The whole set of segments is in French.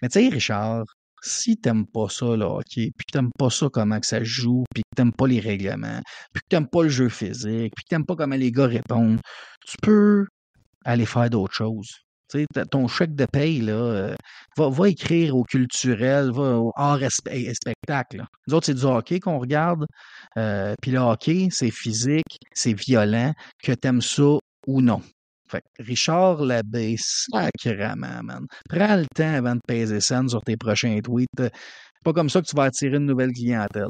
Mais tu sais, Richard, si t'aimes pas ça, le hockey, puis que t'aimes pas ça comment que ça se joue, puis que t'aimes pas les règlements, puis que t'aimes pas le jeu physique, puis que t'aimes pas comment les gars répondent, tu peux aller faire d'autres choses. Tu sais, ton chèque de paye, là, va écrire au culturel, va au art et spectacle. Là. Nous autres, c'est du hockey qu'on regarde. Puis le hockey, c'est physique, c'est violent, que t'aimes ça ou non. Fait que Richard Labbé, sacrément, man. Prends le temps avant de peser scène sur tes prochains tweets. C'est pas comme ça que tu vas attirer une nouvelle clientèle.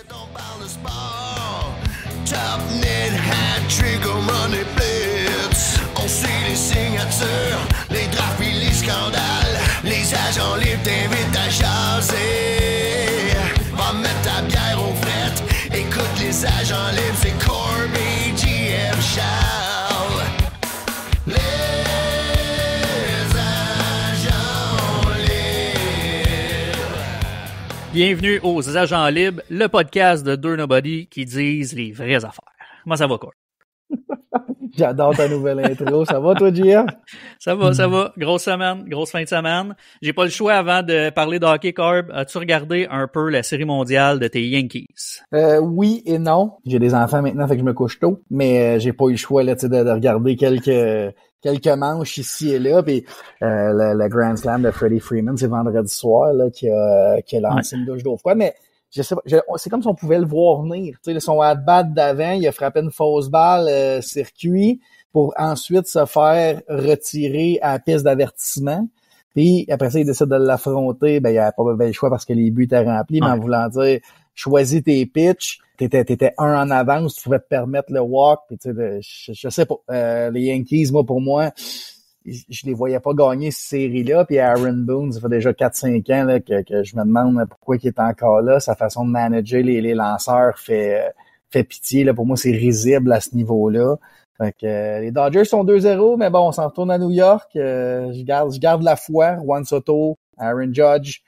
On parle de sport, top net, hat trick, on run les blitz. On suit les signatures, les drafts et les scandales. Les agents libres t'invitent à jaser. Va mettre ta bière au fret, écoute les agents libres, c'est Corby, JF, Charles. Les agents libres. Bienvenue aux Agents Libres, le podcast de deux nobody qui disent les vraies affaires. Comment ça va, quoi? J'adore ta nouvelle intro. Ça va, toi, JF? Ça va. Grosse semaine, grosse fin de semaine. J'ai pas le choix avant de parler de hockey, Corb. As-tu regardé un peu la série mondiale de tes Yankees? Oui et non. J'ai des enfants maintenant, fait que je me couche tôt. Mais j'ai pas eu le choix là, de regarder quelques manches ici et là. Puis le Grand Slam de Freddie Freeman, c'est vendredi soir là, qui a lancé une douche d'eau froide. Mais je sais pas, c'est comme si on pouvait le voir venir. Tu sais, son at-bat d'avant, il a frappé une fausse balle circuit pour ensuite se faire retirer à la piste d'avertissement. Puis après ça, il décide de l'affronter. Ben, il a pas le choix parce que les buts étaient remplis, mais en voulant dire choisis tes pitchs. T'étais un en avance, tu pouvais te permettre le walk. Puis, tu sais, je sais pas. Les Yankees, moi, pour moi, je les voyais pas gagner cette série-là. Puis Aaron Boone, ça fait déjà 4-5 ans là, que je me demande pourquoi il est encore là. Sa façon de manager les lanceurs fait pitié. Là. Pour moi, c'est risible à ce niveau-là. Fait que les Dodgers sont 2-0, mais bon, on s'en retourne à New York. Je garde la foi. Juan Soto, Aaron Judge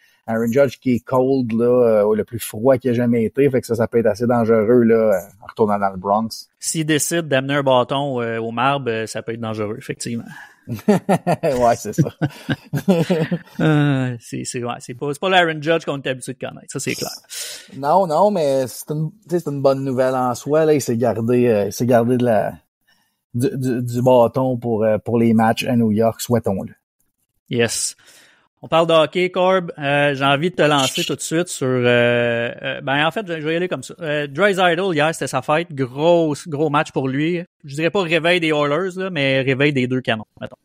qui est cold, là, le plus froid qu'il a jamais été. Fait que ça peut être assez dangereux là, en retournant dans le Bronx. S'il décide d'amener un bâton au marbre, ça peut être dangereux, effectivement. Ouais, c'est ça. C'est pas l'Aaron Judge qu'on est habitué de connaître, ça c'est clair. Non, mais c'est une bonne nouvelle en soi. Là, il s'est gardé du bâton pour les matchs à New York, souhaitons-le. Yes. On parle de hockey, Corb. J'ai envie de te lancer tout de suite sur... en fait, je vais y aller comme ça. Draisaitl, hier, c'était sa fête. Gros match pour lui. Je dirais pas réveil des Oilers, là, mais réveil des deux canons, mettons.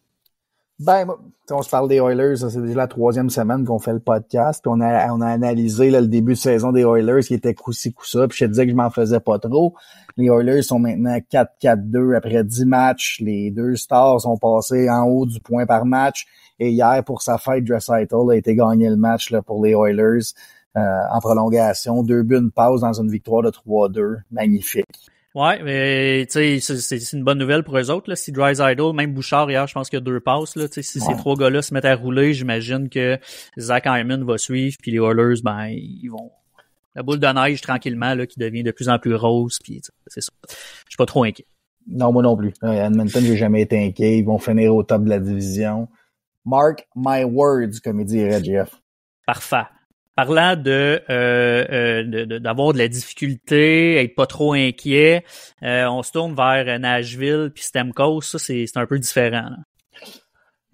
Ben, on se parle des Oilers, ça, c'est déjà la 3e semaine qu'on fait le podcast, puis on a analysé là, le début de saison des Oilers qui était coup-ci, coup-ça, puis je te disais que je m'en faisais pas trop. Les Oilers sont maintenant 4-4-2 après 10 matchs. Les deux stars sont passés en haut du point par match. Et hier, pour sa fête, Draisaitl a été gagné le match là, pour les Oilers en prolongation. 2 buts, une passe dans une victoire de 3-2. Magnifique. Ouais, mais tu sais, c'est une bonne nouvelle pour eux autres. Là. Si Draisaitl, même Bouchard hier, je pense qu'il y a 2 passes. Là, si ces 3 gars-là se mettent à rouler, j'imagine que Zach Hyman va suivre, puis les Oilers, ben ils vont... La boule de neige, tranquillement, là, qui devient de plus en plus rose, puis c'est ça. Je suis pas trop inquiet. Non, moi non plus. Edmonton, j'ai jamais été inquiet. Ils vont finir au top de la division. Mark my words, comme il dirait Jeff. Parfait. Parlant d'avoir de la difficulté, être pas trop inquiet, on se tourne vers Nashville puis Stamkos, ça c'est un peu différent. Là.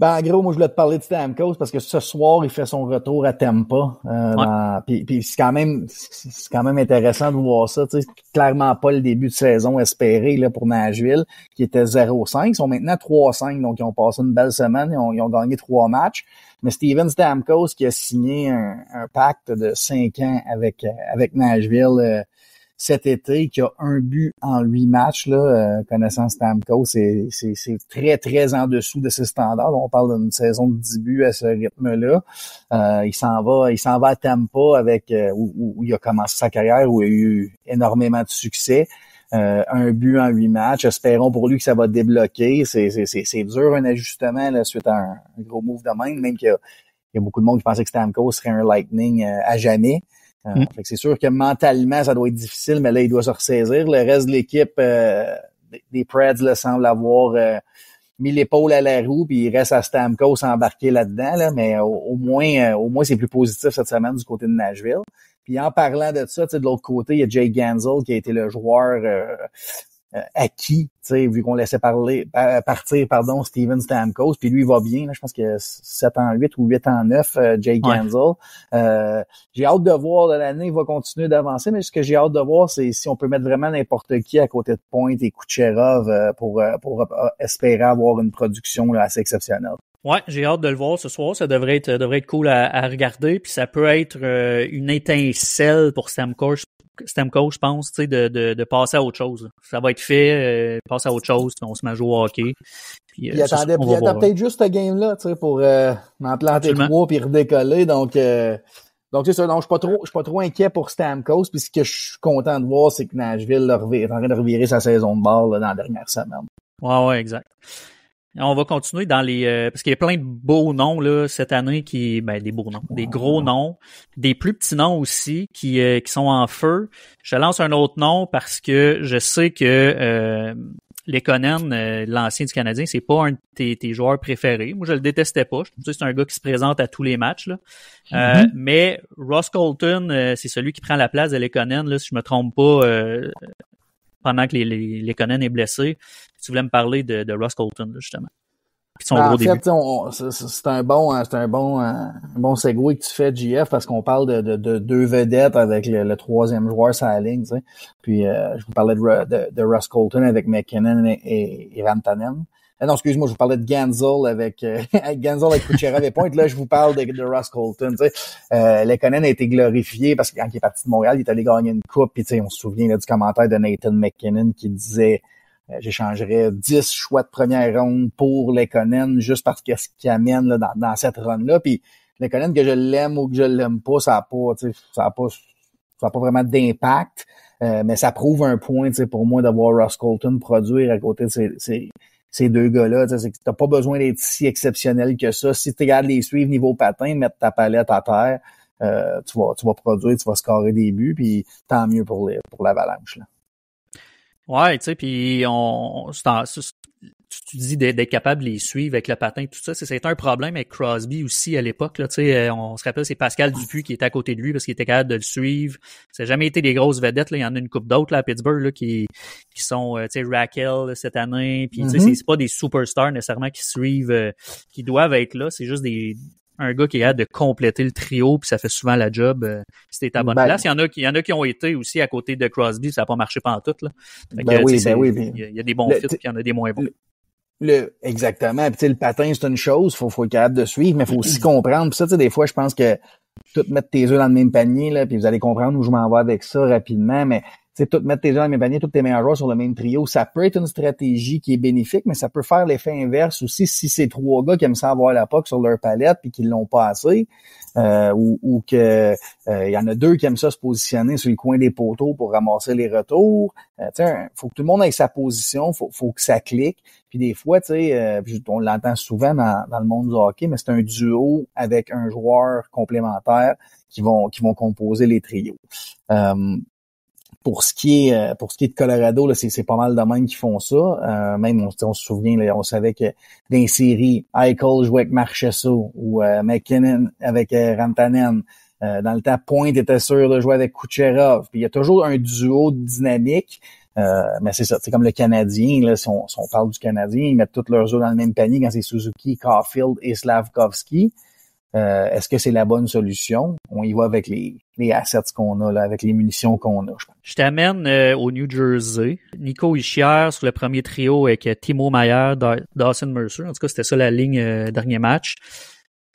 Ben, en gros, moi, je voulais te parler de Stamkos parce que ce soir, il fait son retour à Tampa. Puis c'est quand même intéressant de voir ça. Tu sais, clairement pas le début de saison espéré là pour Nashville, qui était 0-5. Ils sont maintenant 3-5, donc ils ont passé une belle semaine. Ils ont gagné 3 matchs. Mais Steven Stamkos qui a signé un pacte de 5 ans avec Nashville cet été, qui a 1 but en 8 matchs, là, connaissant Stamkos, c'est très, très en dessous de ses standards. Là, on parle d'une saison de 10 buts à ce rythme-là. Il s'en va à Tampa avec où il a commencé sa carrière, où il a eu énormément de succès. 1 but en 8 matchs. Espérons pour lui que ça va débloquer. C'est dur un ajustement là, suite à un gros move de même qu'il y a beaucoup de monde qui pensait que Stamkos serait un Lightning à jamais. Fait que c'est sûr que mentalement, ça doit être difficile, mais là, il doit se ressaisir. Le reste de l'équipe des Preds là, semble avoir mis l'épaule à la roue, puis il reste à Stamkos embarqué là-dedans, là, mais au moins c'est plus positif cette semaine du côté de Nashville. Puis en parlant de ça, de l'autre côté, il y a Jake Gensel qui a été le joueur acquis, vu qu'on laissait partir Steven Stamkos, puis lui il va bien, là, je pense que 7-8 ou 8-9, Jake Gensel. J'ai hâte de voir de l'année, il va continuer d'avancer, mais ce que j'ai hâte de voir, c'est si on peut mettre vraiment n'importe qui à côté de Point et Kucherov pour espérer avoir une production là, assez exceptionnelle. Ouais, j'ai hâte de le voir ce soir. Ça devrait être cool à regarder. Puis ça peut être une étincelle pour Stamkos, je pense, tu sais, de passer à autre chose. Ça va être fait, passer à autre chose, on se met à jouer au hockey. Puis, il attendait peut-être juste ce game-là, tu sais, pour en planter 3 puis redécoller. Donc c'est ça. Donc je suis pas trop inquiet pour Stamkos. Puis ce que je suis content de voir, c'est que Nashville est en train de revirer sa saison de bord là, dans la dernière semaine. Ouais, exact. On va continuer dans les parce qu'il y a plein de beaux noms là cette année des beaux noms, des gros noms, des plus petits noms aussi qui sont en feu. Je lance un autre nom parce que je sais que Lekonen, l'ancien du Canadien, c'est pas un de tes joueurs préférés. Moi, je le détestais pas. Je trouve que c'est un gars qui se présente à tous les matchs là. Mais Ross Colton, c'est celui qui prend la place de Lekonen là, si je me trompe pas. Pendant que Lekonen est blessé. Tu voulais me parler de Ross Colton, là, justement. Puis son gros début. C'est un bon segue que tu fais, JF, parce qu'on parle de deux vedettes avec le troisième joueur sur la ligne, tu sais. Puis, je vous parlais de Ross Colton avec McKinnon et Rantanen. Non, excuse-moi, je vous parlais de Gensel avec Kucherov et Point. Là, je vous parle de Ross Colton. Tu sais, Lekonen a été glorifié parce que quand il est parti de Montréal, il est allé gagner une coupe. Puis, tu sais, on se souvient là, du commentaire de Nathan McKinnon qui disait j'échangerais 10 choix de première ronde pour Lekonen juste parce que ce qu'il amène là, dans cette run-là. Puis Lekonen, que je l'aime ou que je l'aime pas, ça a pas vraiment d'impact. Mais ça prouve un point, tu sais, pour moi, d'avoir Ross Colton produire à côté de ces deux gars-là. C'est que t'as pas besoin d'être si exceptionnel que ça. Si tu regardes les suivre niveau patin, mettre ta palette à terre, tu vas produire, tu vas scorer des buts, puis tant mieux pour l'Avalanche, là. Ouais, tu sais, puis tu dis d'être capable de les suivre avec le patin, tout ça, c'est un problème avec Crosby aussi à l'époque, là, tu sais, on se rappelle, c'est Pascal Dupuis qui était à côté de lui parce qu'il était capable de le suivre. Ça n'a jamais été des grosses vedettes, là, il y en a une couple d'autres là à Pittsburgh là qui sont, tu sais, Raquel là, cette année, puis tu sais, c'est pas des superstars nécessairement qui suivent, qui doivent être là, c'est juste un gars qui est capable de compléter le trio, puis ça fait souvent la job si t'es à bonne place. Il y en a qui ont été aussi à côté de Crosby, ça n'a pas marché pantoute, là. Il y a des bons fits, puis il y en a des moins bons. Exactement. Puis tu sais, le patin, c'est une chose, faut être capable de suivre, mais il faut aussi comprendre. Puis ça, tu sais, des fois, je pense que tout mettre tes œufs dans le même panier, là, puis vous allez comprendre où je m'en vais avec ça rapidement, mais tu sais, tout mettre tes œufs dans le même panier, tous tes meilleurs joueurs sur le même trio, ça peut être une stratégie qui est bénéfique, mais ça peut faire l'effet inverse aussi si c'est trois gars qui aiment ça avoir la puck sur leur palette puis qui l'ont pas assez, ou que il y en a deux qui aiment ça se positionner sur le coin des poteaux pour ramasser les retours. Tu sais, faut que tout le monde ait sa position, faut que ça clique. Puis des fois, tu sais, on l'entend souvent dans le monde du hockey, mais c'est un duo avec un joueur complémentaire qui vont composer les trios. Pour ce qui est de Colorado, là, c'est pas mal de même qui font ça. Même on se souvient, là, on savait que dans les séries, Eichel jouait avec Marchessault ou McKinnon avec Rantanen. Dans le temps, Point était sûr de jouer avec Kucherov. Puis il y a toujours un duo dynamique. Mais c'est ça, c'est comme le Canadien, là, si on parle du Canadien, ils mettent tous leurs œufs dans le même panier quand c'est Suzuki, Caulfield et Slavkovski. Est-ce que c'est la bonne solution? On y va avec les assets qu'on a, là, avec les munitions qu'on a, je pense. Je t'amène au New Jersey. Nico Hischier sur le premier trio avec Timo Meier, Dawson Mercer. En tout cas, c'était ça la ligne dernier match.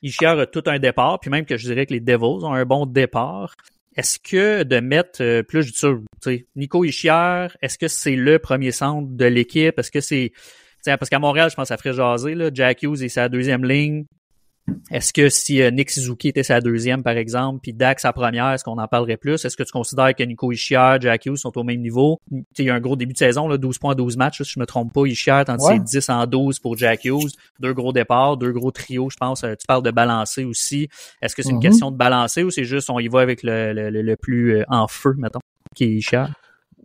Hischier a tout un départ, puis même que je dirais que les Devils ont un bon départ. Est-ce que de mettre, plus je dis ça, tu sais, Nico Hischier, est-ce que c'est le premier centre de l'équipe? Est-ce que c'est, parce qu'à Montréal, je pense que ça ferait jaser, là. Jack Hughes est sa deuxième ligne. Est-ce que si Nick Suzuki était sa deuxième, par exemple, puis Dak sa première, est-ce qu'on en parlerait plus? Est-ce que tu considères que Nico Hischier, Jack Hughes sont au même niveau? Il y a un gros début de saison, là, 12 points, 12 matchs, là, si je me trompe pas. Hischier, tandis que c'est 10 en 12 pour Jack Hughes. Deux gros départs, deux gros trios, je pense. Tu parles de balancer aussi. Est-ce que c'est une question de balancer ou c'est juste on y va avec le plus en feu, mettons, qui est Hischier?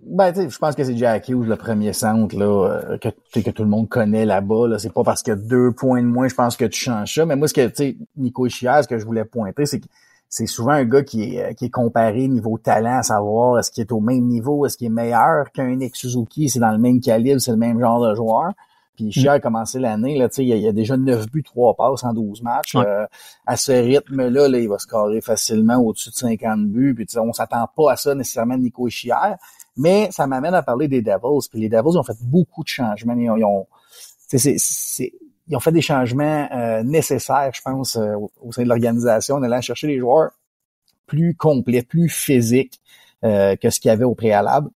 Ben, tu sais, je pense que c'est Jack Hughes, le premier centre, là, que tout le monde connaît là-bas, là. C'est pas parce qu'il y a 2 points de moins, je pense que tu changes ça. Mais moi, tu sais, Nico Hischier, ce que je voulais pointer, c'est que c'est souvent un gars qui est comparé niveau talent, à savoir est-ce qu'il est au même niveau, est-ce qu'il est meilleur qu'un Nick Suzuki, c'est dans le même calibre, c'est le même genre de joueur. Puis Hischier a commencé l'année, là, tu sais, il y a déjà 9 buts, 3 passes en 12 matchs. Ouais. À ce rythme-là, là, il va scorer facilement au-dessus de 50 buts. Puis on s'attend pas à ça nécessairement de Nico Hischier. Mais ça m'amène à parler des Devils. Puis les Devils ont fait beaucoup de changements. Ils ont fait des changements nécessaires, je pense, au sein de l'organisation, en allant chercher des joueurs plus complets, plus physiques que ce qu'il y avait au préalable.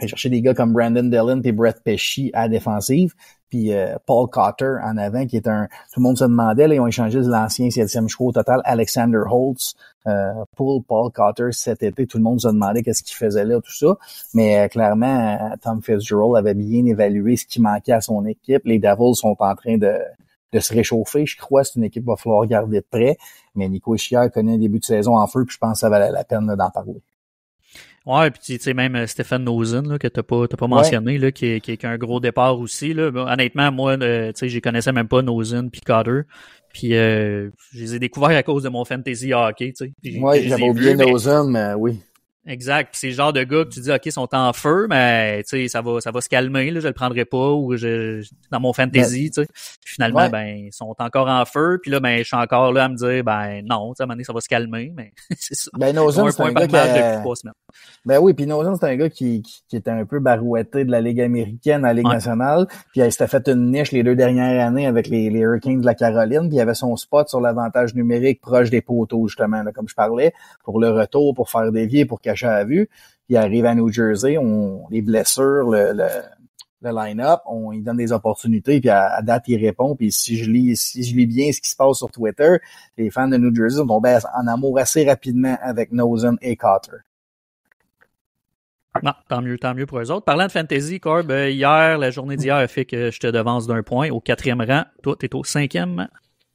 Ils ont cherché des gars comme Brandon Dillon et Brett Pesci à la défensive, puis Paul Cotter en avant, qui est tout le monde se demandait, là, ils ont échangé l'ancien 7e choix au total, Alexander Holtz, pour Paul Cotter cet été. Tout le monde se demandait qu'est-ce qu'il faisait là, tout ça. Mais clairement, Tom Fitzgerald avait bien évalué ce qui manquait à son équipe. Les Devils sont en train de se réchauffer. Je crois que c'est une équipe qu'il va falloir regarder de près. Mais Nico Hischier connaît un début de saison en feu, puis je pense que ça valait la peine là, d'en parler. Ouais, puis tu sais même Stephen Nosen là que t'as pas mentionné là qui est un gros départ aussi là. Bon, honnêtement moi tu sais je connaissais même pas Nosen puis Cotter. Puis je les ai découverts à cause de mon fantasy hockey, tu sais. Ouais, j'avais oublié Nosen, mais oui. Exact. Puis c'est le genre de gars que tu dis OK, ils sont en feu, mais tu sais ça va se calmer là, je le prendrai pas ou dans mon fantasy, tu sais. Puis finalement ouais. Ben ils sont encore en feu, puis là ben je suis encore là à me dire ben non, tu sais à un moment donné ça va se calmer, mais c'est ça. Ben Nosen c'est un gars depuis 3 semaines. Ben oui, puis Nosen c'est un gars qui était un peu barouetté de la Ligue américaine à la Ligue nationale, puis il s'était fait une niche les 2 dernières années avec les Hurricanes de la Caroline, puis il avait son spot sur l'avantage numérique proche des poteaux justement là, comme je parlais, pour le retour, pour faire dévier, pour cacher à la vue. Puis il arrive à New Jersey, les blessures, le line-up, il donne des opportunités, puis à date, il répond. Puis si je lis bien ce qui se passe sur Twitter, les fans de New Jersey sont tombés en amour assez rapidement avec Nosen et Cotter. Non, tant mieux pour eux autres. Parlant de fantasy, Corb, hier, la journée d'hier a fait que je te devance d'1 point au 4e rang. Toi, t'es au 5e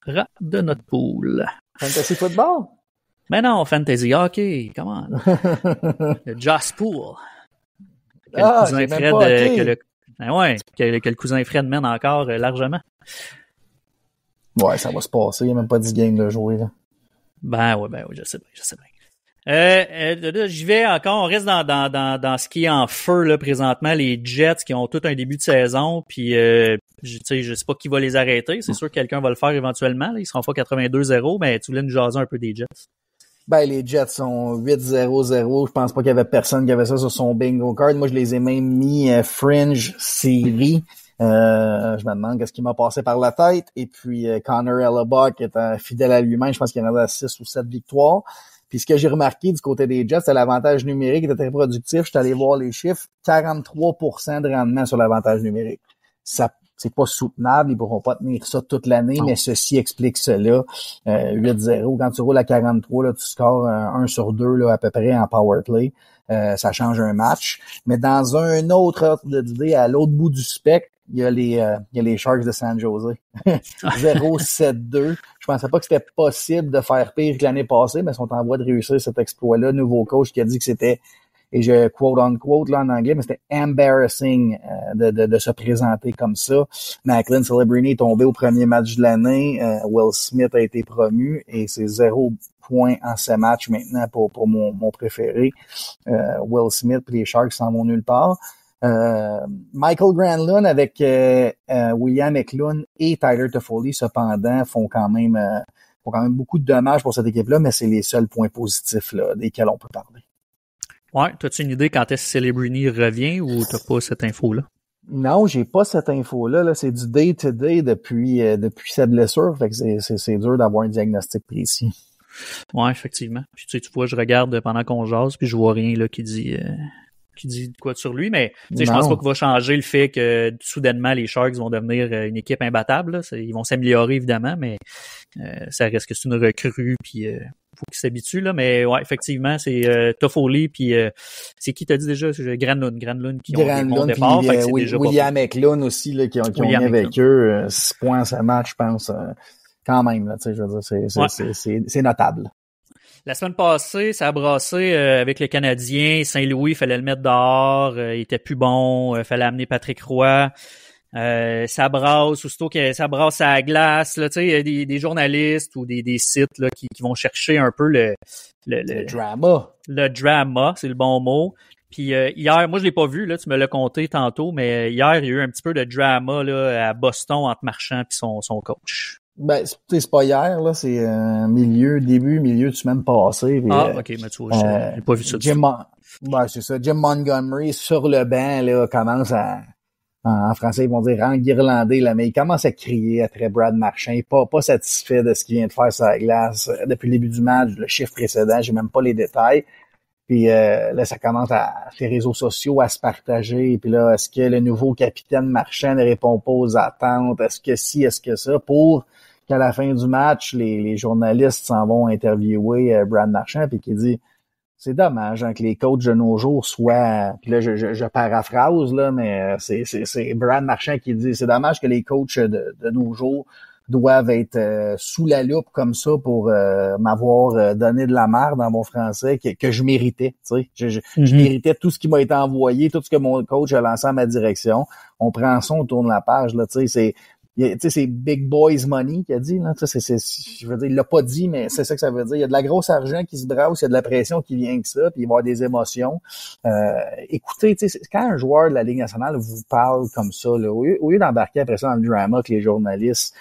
rang de notre pool. Fantasy football? Mais non, fantasy hockey, come on. Le Joss Pool. Que le cousin Fred, que le cousin Fred mène encore largement. Ouais, ça va se passer. Il n'y a même pas 10 games de jouer, là. Ben oui, je sais bien. J'y vais encore, on reste dans ce qui est en feu là présentement, les Jets qui ont tout un début de saison, puis je sais pas qui va les arrêter, c'est sûr que quelqu'un va le faire éventuellement, là. Ils seront pas 82-0, mais tu voulais nous jaser un peu des Jets. Ben, les Jets sont 8-0-0. Je pense pas qu'il y avait personne qui avait ça sur son bingo card. Moi, je les ai même mis fringe série. Je me demande qu'est-ce qui m'a passé par la tête. Et puis, Connor Hellebuck est fidèle à lui-même. Je pense qu'il y en avait 6 ou 7 victoires. Puis, ce que j'ai remarqué du côté des Jets, c'est l'avantage numérique était très productif. Je suis allé voir les chiffres. 43% de rendement sur l'avantage numérique. Ça, c'est pas soutenable, ils pourront pas tenir ça toute l'année, mais ceci explique cela. 8-0, quand tu roules à 43, là, tu scores 1 sur 2 là, à peu près en power play. Ça change un match. Mais dans un autre ordre d'idée, à l'autre bout du spectre, il y a les Sharks de San Jose. 0-7-2. Je pensais pas que c'était possible de faire pire que l'année passée, mais ils sont en voie de réussir cet exploit-là. Nouveau coach qui a dit que c'était, et je quote unquote là en anglais, mais c'était embarrassing de se présenter comme ça. Macklin Celebrini est tombé au premier match de l'année. Will Smith a été promu et c'est 0 points en ce match maintenant pour mon préféré. Will Smith et les Sharks s'en vont nulle part. Michael Granlund avec William Eklund et Tyler Toffoli cependant font quand même beaucoup de dommages pour cette équipe-là, mais c'est les seuls points positifs là, desquels on peut parler. Ouais, t'as-tu une idée quand est-ce que Celebrini revient ou t'as pas cette info-là? Non, j'ai pas cette info-là. Là. C'est du day-to-day depuis sa blessure. Fait que c'est dur d'avoir un diagnostic précis. Ouais, effectivement. Puis tu vois, je regarde pendant qu'on jase, puis je vois rien là qui dit quoi sur lui, mais je pense pas qu'il va changer le fait que soudainement les Sharks vont devenir une équipe imbattable. Là. Ils vont s'améliorer évidemment, mais ça reste que c'est une recrue, puis faut qu'il s'habitue là. Mais ouais, effectivement, c'est Toffoli, puis c'est qui t'as dit déjà? Granlund qui ont des bons départs. William Eklund aussi là, qui ont mis avec eux 6 points à ce match, je pense. Quand même, là, tu sais, je veux dire, c'est notable. La semaine passée, ça a brassé avec le Canadien. Saint-Louis, il fallait le mettre dehors. Il était plus bon. Il fallait amener Patrick Roy. Ça brasse, aussitôt que ça brasse à la glace. Là, tu sais, il y a des journalistes ou des sites là, qui vont chercher un peu le drama. Le drama, c'est le bon mot. Puis hier, moi je l'ai pas vu, là, tu me l'as conté tantôt, mais hier, il y a eu un petit peu de drama là, à Boston entre Marchand et son coach. Ben, c'est pas hier, là, c'est milieu de semaine passée. Puis, ok, mais tu vois, j'ai pas vu ça. C'est ça. Jim Montgomery sur le banc là commence à, en français ils vont dire enguirlander là, mais il commence à crier après Brad Marchand, pas satisfait de ce qu'il vient de faire sur la glace depuis le début du match, le chiffre précédent, j'ai même pas les détails. Puis là, ça commence les réseaux sociaux à se partager. Puis là, est-ce que le nouveau capitaine Marchand ne répond pas aux attentes? Est-ce que si, est-ce que ça? Pour qu'à la fin du match, les journalistes s'en vont interviewer Brad Marchand, puis qui dit c'est dommage que les coachs de nos jours soient... Puis là, je paraphrase, là, mais c'est Brad Marchand qui dit c'est dommage que les coachs de nos jours doivent être sous la loupe comme ça pour m'avoir donné de la merde dans mon français que je méritais, tu sais. Je méritais tout ce qui m'a été envoyé, tout ce que mon coach a lancé à ma direction. On prend ça, on tourne la page, là, tu sais, c'est Big Boys Money qu'il a dit, là, tu sais, je veux dire, il l'a pas dit, mais c'est ça que ça veut dire. Il y a de la grosse argent qui se brasse, il y a de la pression qui vient que ça, puis il va y avoir des émotions. Écoutez, tu sais, quand un joueur de la Ligue nationale vous parle comme ça, là, au lieu d'embarquer après ça dans le drama que les journalistes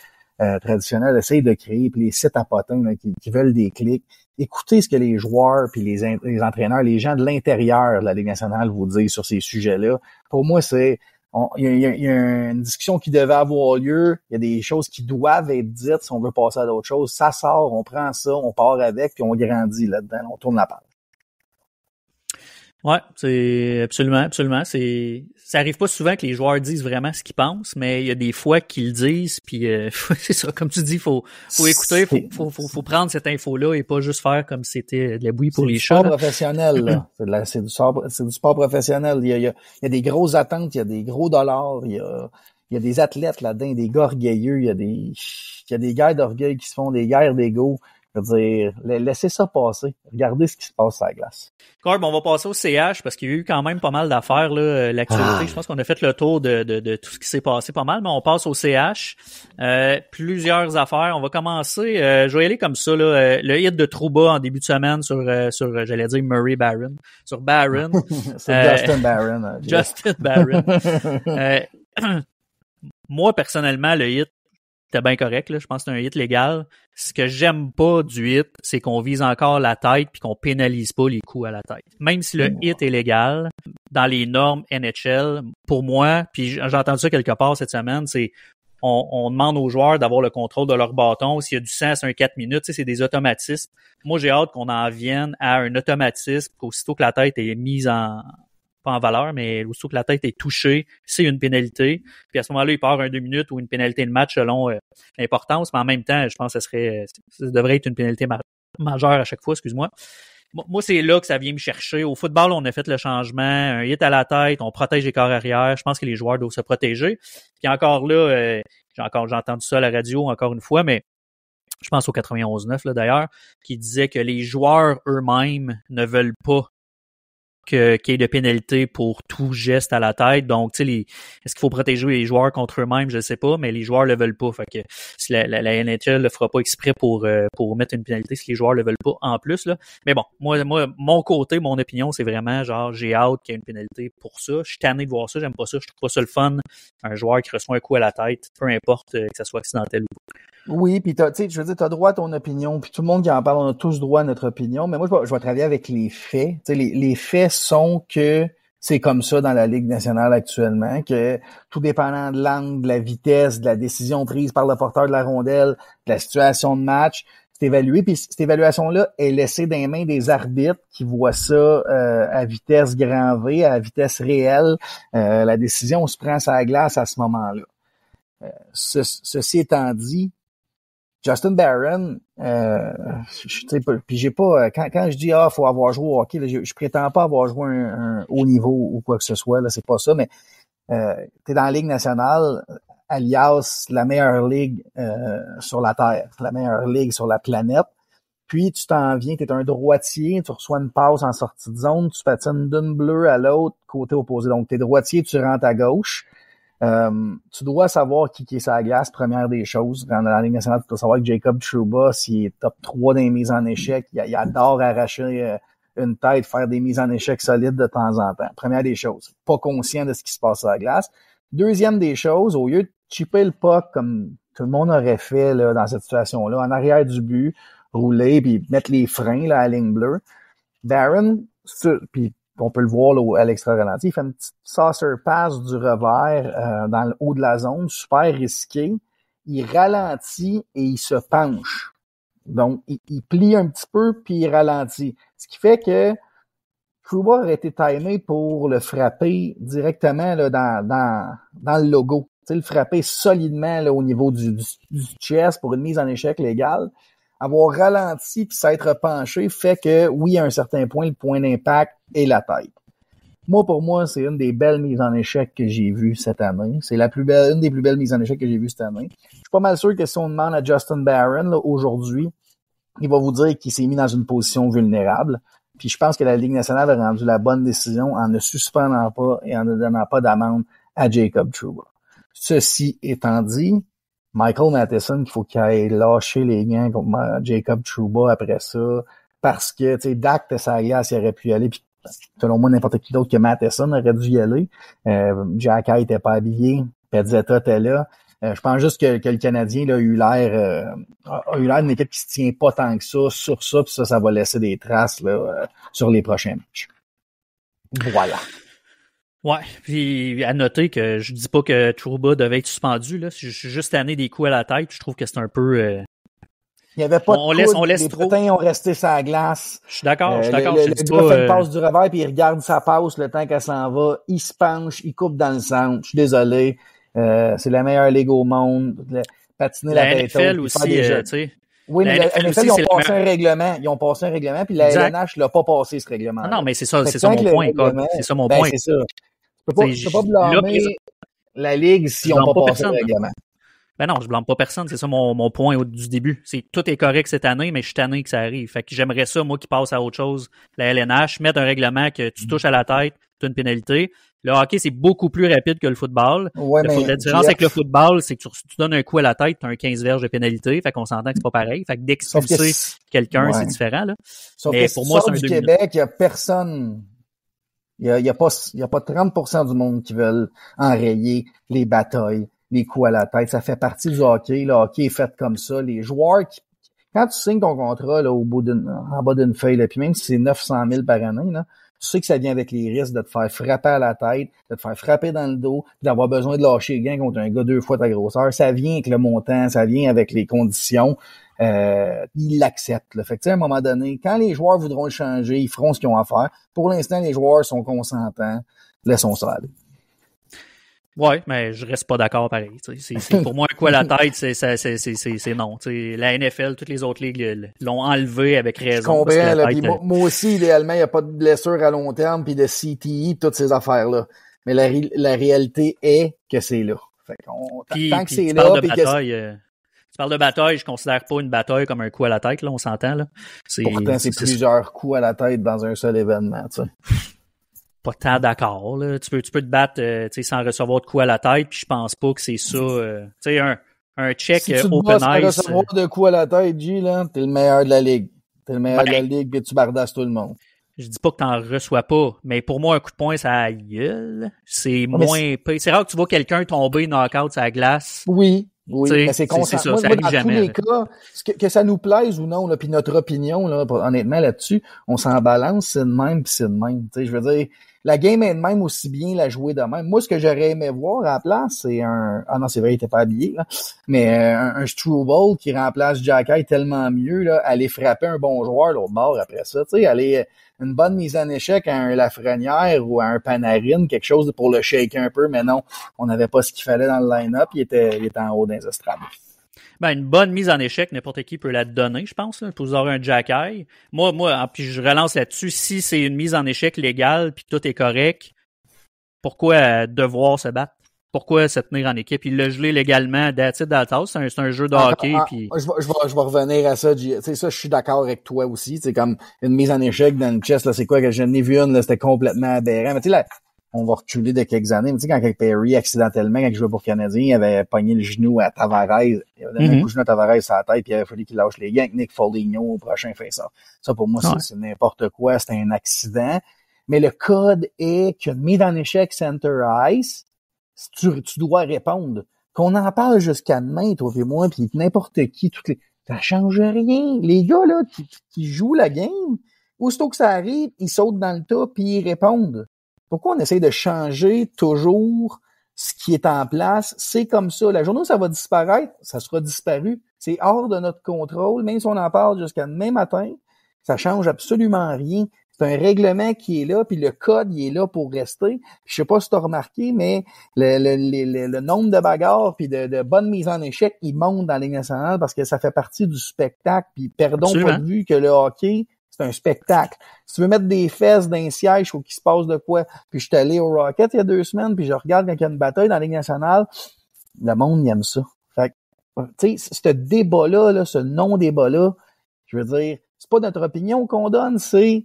traditionnels essayent de créer, puis les sites à potins là, qui veulent des clics. Écoutez ce que les joueurs, puis les entraîneurs, les gens de l'intérieur de la Ligue nationale vous disent sur ces sujets-là. Pour moi, il y a une discussion qui devait avoir lieu. Il y a des choses qui doivent être dites si on veut passer à d'autres choses. Ça sort, on prend ça, on part avec, puis on grandit là-dedans. On tourne la page. Ouais, c'est absolument. Ça arrive pas souvent que les joueurs disent vraiment ce qu'ils pensent, mais il y a des fois qu'ils le disent, puis c'est ça, comme tu dis, faut écouter, faut prendre cette info-là et pas juste faire comme si c'était de la bouillie pour les chats. C'est du sport professionnel, là. C'est du sport professionnel. Il y a des grosses attentes, il y a des gros dollars, il y a des athlètes là-dedans, des gars orgueilleux, il y a des guerres d'orgueil qui se font, des guerres d'ego. Je veux dire, laissez ça passer. Regardez ce qui se passe sur la glace. Corb, on va passer au CH parce qu'il y a eu quand même pas mal d'affaires, là, l'actualité. Je pense qu'on a fait le tour de tout ce qui s'est passé pas mal, mais on passe au CH. Plusieurs affaires. On va commencer, je vais y aller comme ça, là, le hit de Trouba en début de semaine sur j'allais dire Murray Barron. Sur Barron. C'est Justin Barron. Justin Barron. Moi, personnellement, le hit, c'était bien correct, là. Je pense que c'est un hit légal. Ce que j'aime pas du hit, c'est qu'on vise encore la tête puis qu'on pénalise pas les coups à la tête. Même si le hit est légal, dans les normes NHL, pour moi, puis j'ai entendu ça quelque part cette semaine, c'est on demande aux joueurs d'avoir le contrôle de leur bâton. S'il y a du sang, c'est un 4 minutes. Tu sais, c'est des automatismes. Moi, j'ai hâte qu'on en vienne à un automatisme qu'aussitôt que la tête est mise pas en valeur, mais aussitôt que la tête est touchée, c'est une pénalité. Puis à ce moment-là, il part un 2 minutes ou une pénalité de match selon l'importance. Mais en même temps, je pense que ça devrait être une pénalité majeure à chaque fois, excuse-moi. Moi, c'est là que ça vient me chercher. Au football, on a fait le changement. Un hit à la tête, on protège les corps arrière. Je pense que les joueurs doivent se protéger. Puis encore là, j'ai entendu ça à la radio encore une fois, mais je pense au 91.9 là d'ailleurs, qui disait que les joueurs eux-mêmes ne veulent pas qu'il y ait de pénalité pour tout geste à la tête. Donc, tu sais, est-ce qu'il faut protéger les joueurs contre eux-mêmes? Je sais pas, mais les joueurs le veulent pas. Fait que si la NHL le fera pas exprès pour mettre une pénalité si les joueurs le veulent pas en plus, là. Mais bon, moi, mon côté, mon opinion, c'est vraiment genre, j'ai hâte qu'il y ait une pénalité pour ça. Je suis tanné de voir ça, j'aime pas ça. Je trouve pas ça le fun. Un joueur qui reçoit un coup à la tête, peu importe que ça soit accidentel ou pas. Oui, puis tu sais, je veux dire, t'as droit à ton opinion, puis tout le monde qui en parle, on a tous droit à notre opinion, mais moi, je vais travailler avec les faits. Tu sais, les faits sont que c'est comme ça dans la Ligue nationale actuellement, que tout dépendant de l'angle, de la vitesse, de la décision prise par le porteur de la rondelle, de la situation de match, c'est évalué, puis cette évaluation-là est laissée dans les mains des arbitres qui voient ça à vitesse grand V, à vitesse réelle. La décision se prend sur la glace à ce moment-là. Ceci étant dit, Justin Barron, puis j'ai pas, quand je dis faut avoir joué au hockey, là, je prétends pas avoir joué un haut niveau ou quoi que ce soit, là, c'est pas ça, mais t'es dans la Ligue nationale, alias la meilleure ligue sur la Terre, la meilleure ligue sur la planète. puis tu t'en viens, tu es un droitier, tu reçois une passe en sortie de zone, tu patines d'une bleue à l'autre, côté opposé. Donc, tu es droitier, tu rentres à gauche. Tu dois savoir qui est sur la glace, première des choses. Dans la Ligue nationale, tu dois savoir que Jacob Trouba, s'il est top 3 dans les mises en échec, il adore arracher une tête, faire des mises en échec solides de temps en temps. Première des choses. Pas conscient de ce qui se passe sur la glace. Deuxième des choses, au lieu de chipper le puck comme tout le monde aurait fait là, dans cette situation-là, en arrière du but, rouler, puis mettre les freins là, à la ligne bleue, Barron, puis on peut le voir là, à l'extra ralenti, il fait une petite saucer pass du revers dans le haut de la zone, super risqué. Il ralentit et il se penche. Donc, il plie un petit peu, puis il ralentit. Ce qui fait que Trouba aurait été timé pour le frapper directement là, dans le logo. Tu sais, le frapper solidement là, au niveau du chest pour une mise en échec légale. Avoir ralenti puis s'être penché fait que, oui, à un certain point, le point d'impact est la tête. Moi, pour moi, c'est une des belles mises en échec que j'ai vues cette année. C'est une des plus belles mises en échec que j'ai vues cette année. Je suis pas mal sûr que si on demande à Justin Barron là, aujourd'hui, il va vous dire qu'il s'est mis dans une position vulnérable. Puis je pense que la Ligue nationale a rendu la bonne décision en ne suspendant pas et en ne donnant pas d'amende à Jacob Trouba. Ceci étant dit, Michael Matheson, il faut qu'il aille lâcher les gants contre Jacob Trouba après ça, parce que, tu sais, Dak, sa glace, il aurait pu y aller, puis selon moi, n'importe qui d'autre que Matheson aurait dû y aller. Jacky était pas habillé, Pezzetta était là. Je pense juste que le Canadien là, a eu l'air d'une équipe qui se tient pas tant que ça sur ça, puis ça va laisser des traces là, sur les prochains matchs. Voilà. Ouais, puis à noter que je dis pas que Trouba devait être suspendu, là. Je suis juste tanné des coups à la tête, je trouve que c'est un peu... Il y avait pas on laisse les trop. Bretons ont resté sur la glace. Je suis d'accord. Le gars fait une passe du revers, puis il regarde sa passe le temps qu'elle s'en va. Il se penche, il coupe dans le centre. Je suis désolé. C'est la meilleure ligue au monde. Patiner la tête NFL aussi, tu sais. Oui, mais la NFL, ils ont passé un règlement. Ils ont passé un règlement, puis la LNH l'a pas passé, ce règlement. Non, mais c'est ça mon point. C'est ça mon point. C'est ça. Tu peux pas blâmer la Ligue si on n'a pas passé le règlement. Ben non, je blâme pas personne, c'est ça mon point du début. Tout est correct cette année, mais je suis tanné que ça arrive. Fait que j'aimerais ça, moi, qui passe à autre chose, la LNH, mettre un règlement que tu touches à la tête, tu as une pénalité. Le hockey, c'est beaucoup plus rapide que le football. Ouais, la différence avec le football, c'est que tu donnes un coup à la tête, tu as un 15 verges de pénalité. Fait qu'on s'entend que c'est pas pareil. Fait que d'expulser quelqu'un, c'est différent, là. Sauf mais que pour moi, c'est un du Québec, il y a personne. Il y a pas 30% du monde qui veulent enrayer les batailles, les coups à la tête. Ça fait partie du hockey. Le hockey est fait comme ça. Les joueurs quand tu signes ton contrat là, en bas d'une feuille, là, puis même si c'est 900 000 par année, là, tu sais que ça vient avec les risques de te faire frapper à la tête, de te faire frapper dans le dos, puis d'avoir besoin de lâcher le gain contre un gars 2 fois ta grosseur. Ça vient avec le montant, ça vient avec les conditions. Ils l'acceptent. Là. Fait que, à un moment donné, quand les joueurs voudront le changer, ils feront ce qu'ils ont à faire. Pour l'instant, les joueurs sont consentants. Laissons ça aller. Ouais, mais je reste pas d'accord pareil. C'est pour moi un coup à la tête, c'est non. T'sais, la NFL, toutes les autres ligues l'ont enlevé avec raison. Je comprends, là, tête, moi aussi, idéalement, il n'y a pas de blessure à long terme puis de CTE, toutes ces affaires-là. Mais la réalité est que c'est là. Fait tant que c'est là, tu parles de bataille, je considère pas une bataille comme un coup à la tête, là, on s'entend, là. Pourtant, c'est plusieurs coups à la tête dans un seul événement, tu sais. Pas tant d'accord, là. Tu peux te battre, sans recevoir de coups à la tête, puis je pense pas que c'est ça, tu sais, un check si tu open ice. Si tu recevoir de coups à la tête, G, là, t'es le meilleur de la ligue. T'es le meilleur de la ligue, puis tu bardasses tout le monde. Je dis pas que t'en reçois pas, mais pour moi, un coup de poing, ça gueule. C'est moins... C'est rare que tu vois quelqu'un tomber knock-out sur la glace. Oui, mais c'est constant. Ça, moi, ça dans jamais, tous les cas, que ça nous plaise ou non, là, puis notre opinion, là, honnêtement, là-dessus, on s'en balance, c'est de même, puis c'est de même. Tu sais, je veux dire, la game est de même aussi bien la jouer de même. Moi, ce que j'aurais aimé voir à la place, c'est ah non, c'est vrai, il était pas habillé, là, mais un Struble qui remplace Jacky tellement mieux, là, aller frapper un bon joueur l'autre bord après ça, tu sais, aller une bonne mise en échec à un Lafrenière ou à un Panarin, quelque chose pour le shaker un peu, mais non, on n'avait pas ce qu'il fallait dans le line-up, il était en haut des estrades. Ben, une bonne mise en échec, n'importe qui peut la donner, je pense, là, pour vous avoir un Jacky. Moi, puis je relance là-dessus, si c'est une mise en échec légale puis tout est correct, pourquoi devoir se battre? pourquoi se tenir en équipe? Il l'a gelé légalement, that's it, that's all. C'est un jeu de hockey. Puis... Je vais revenir à ça. Tu sais, ça, je suis d'accord avec toi aussi. C'est comme une mise en échec dans le chess, là, c'est quoi que je n'ai vu une, là, c'était complètement aberrant. Mais tu sais, là, on va reculer de quelques années. Mais tu sais, quand Perry, accidentellement, quand il jouait pour Canadien, il avait pogné le genou à Tavares. Il avait donné un coup de genou à Tavares sur la tête, puis il avait fallu qu'il lâche les gants avec Nick Foligno au prochain face-off. Ça, pour moi, c'est n'importe quoi. C'était un accident. Mais le code est qu'une mise en échec center ice, tu dois répondre. Qu'on en parle jusqu'à demain, toi et moi, puis n'importe qui, ça change rien. Les gars, là, qui jouent la game, aussitôt que ça arrive, ils sautent dans le tas puis ils répondent. Pourquoi on essaie de changer toujours ce qui est en place? C'est comme ça. La journée où ça va disparaître, ça sera disparu. C'est hors de notre contrôle. Même si on en parle jusqu'à demain matin, ça change absolument rien. C'est un règlement qui est là, puis le code, il est là pour rester. Je sais pas si tu as remarqué, mais le nombre de bagarres puis de bonnes mises en échec, il monte dans la Ligue nationale parce que ça fait partie du spectacle. Puis perdons pas de vue que le hockey, c'est un spectacle. Si tu veux mettre des fesses dans un siège, il faut qu'il se passe de quoi. Puis je suis allé au Rocket il y a 2 semaines, puis je regarde quand il y a une bataille dans la Ligue nationale, le monde il aime ça. Fait que, tu sais, ce débat-là, là, ce non-débat-là, je veux dire, c'est pas notre opinion qu'on donne, c'est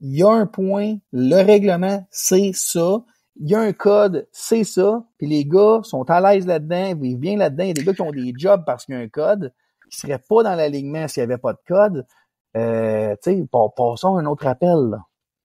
il y a un point, le règlement, c'est ça. Il y a un code, c'est ça. Puis les gars sont à l'aise là-dedans, vivent bien là-dedans. Il y a des gars qui ont des jobs parce qu'il y a un code, qui seraient pas dans l'alignement s'il n'y avait pas de code. Tu sais, passons à un autre appel, là.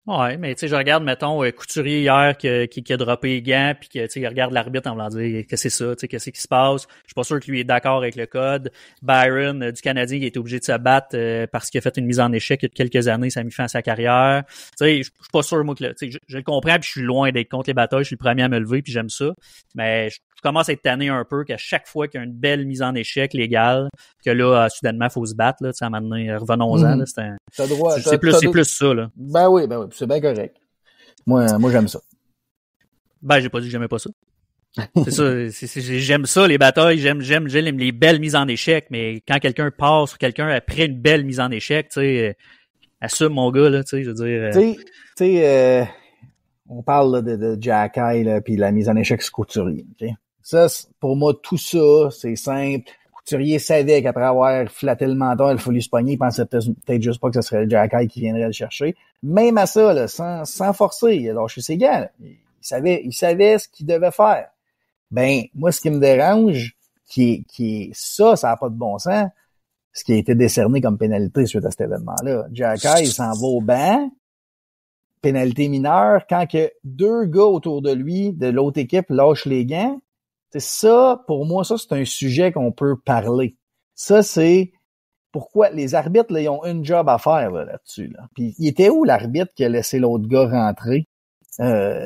Ouais, mais tu sais, je regarde, mettons, Couturier hier qui a droppé les gants, puis que tu sais, il regarde l'arbitre en voulant dire que c'est ça, tu sais, qu'est-ce qui se passe. Je suis pas sûr que lui est d'accord avec le code. Byron du Canadien, il est obligé de se battre parce qu'il a fait une mise en échec il y a quelques années, ça a mis fin à sa carrière. Tu sais, je suis pas sûr moi que tu sais, je le comprends, puis je suis loin d'être contre les batailles, je suis le premier à me lever, puis j'aime ça. Mais je commence à être tanné un peu qu'à chaque fois qu'il y a une belle mise en échec légale, que là, soudainement, faut se battre, là, tu sais, à un moment donné, revenons-en, là, c'est plus ça, là. Ben oui, c'est bien correct. Moi, j'aime ça. Ben, j'ai pas dit que j'aimais pas ça. C'est ça, j'aime ça, les batailles, j'aime les belles mises en échec, mais quand quelqu'un passe sur quelqu'un après une belle mise en échec, tu sais, assume mon gars, là, tu sais, je veux dire. Tu sais, on parle là, de Jacky, là, puis la mise en échec sur Couturier, ok? Ça, pour moi, tout ça, c'est simple. Couturier savait qu'après avoir flatté le menton, il fallait se pogner, il pensait peut-être juste pas que ce serait le Jacky qui viendrait le chercher. Même à ça, là, sans forcer, il a lâché ses gants, là. Il savait ce qu'il devait faire. Ben, moi, ce qui me dérange, qui est ça n'a pas de bon sens, ce qui a été décerné comme pénalité suite à cet événement-là. Jacky, il s'en va au banc, pénalité mineure, quand que 2 gars autour de lui, de l'autre équipe, lâchent les gants. C'est ça, pour moi, ça, c'est un sujet qu'on peut parler. Ça, c'est pourquoi les arbitres, là, ils ont une job à faire là-dessus. Là. Puis, il était où l'arbitre qui a laissé l'autre gars rentrer?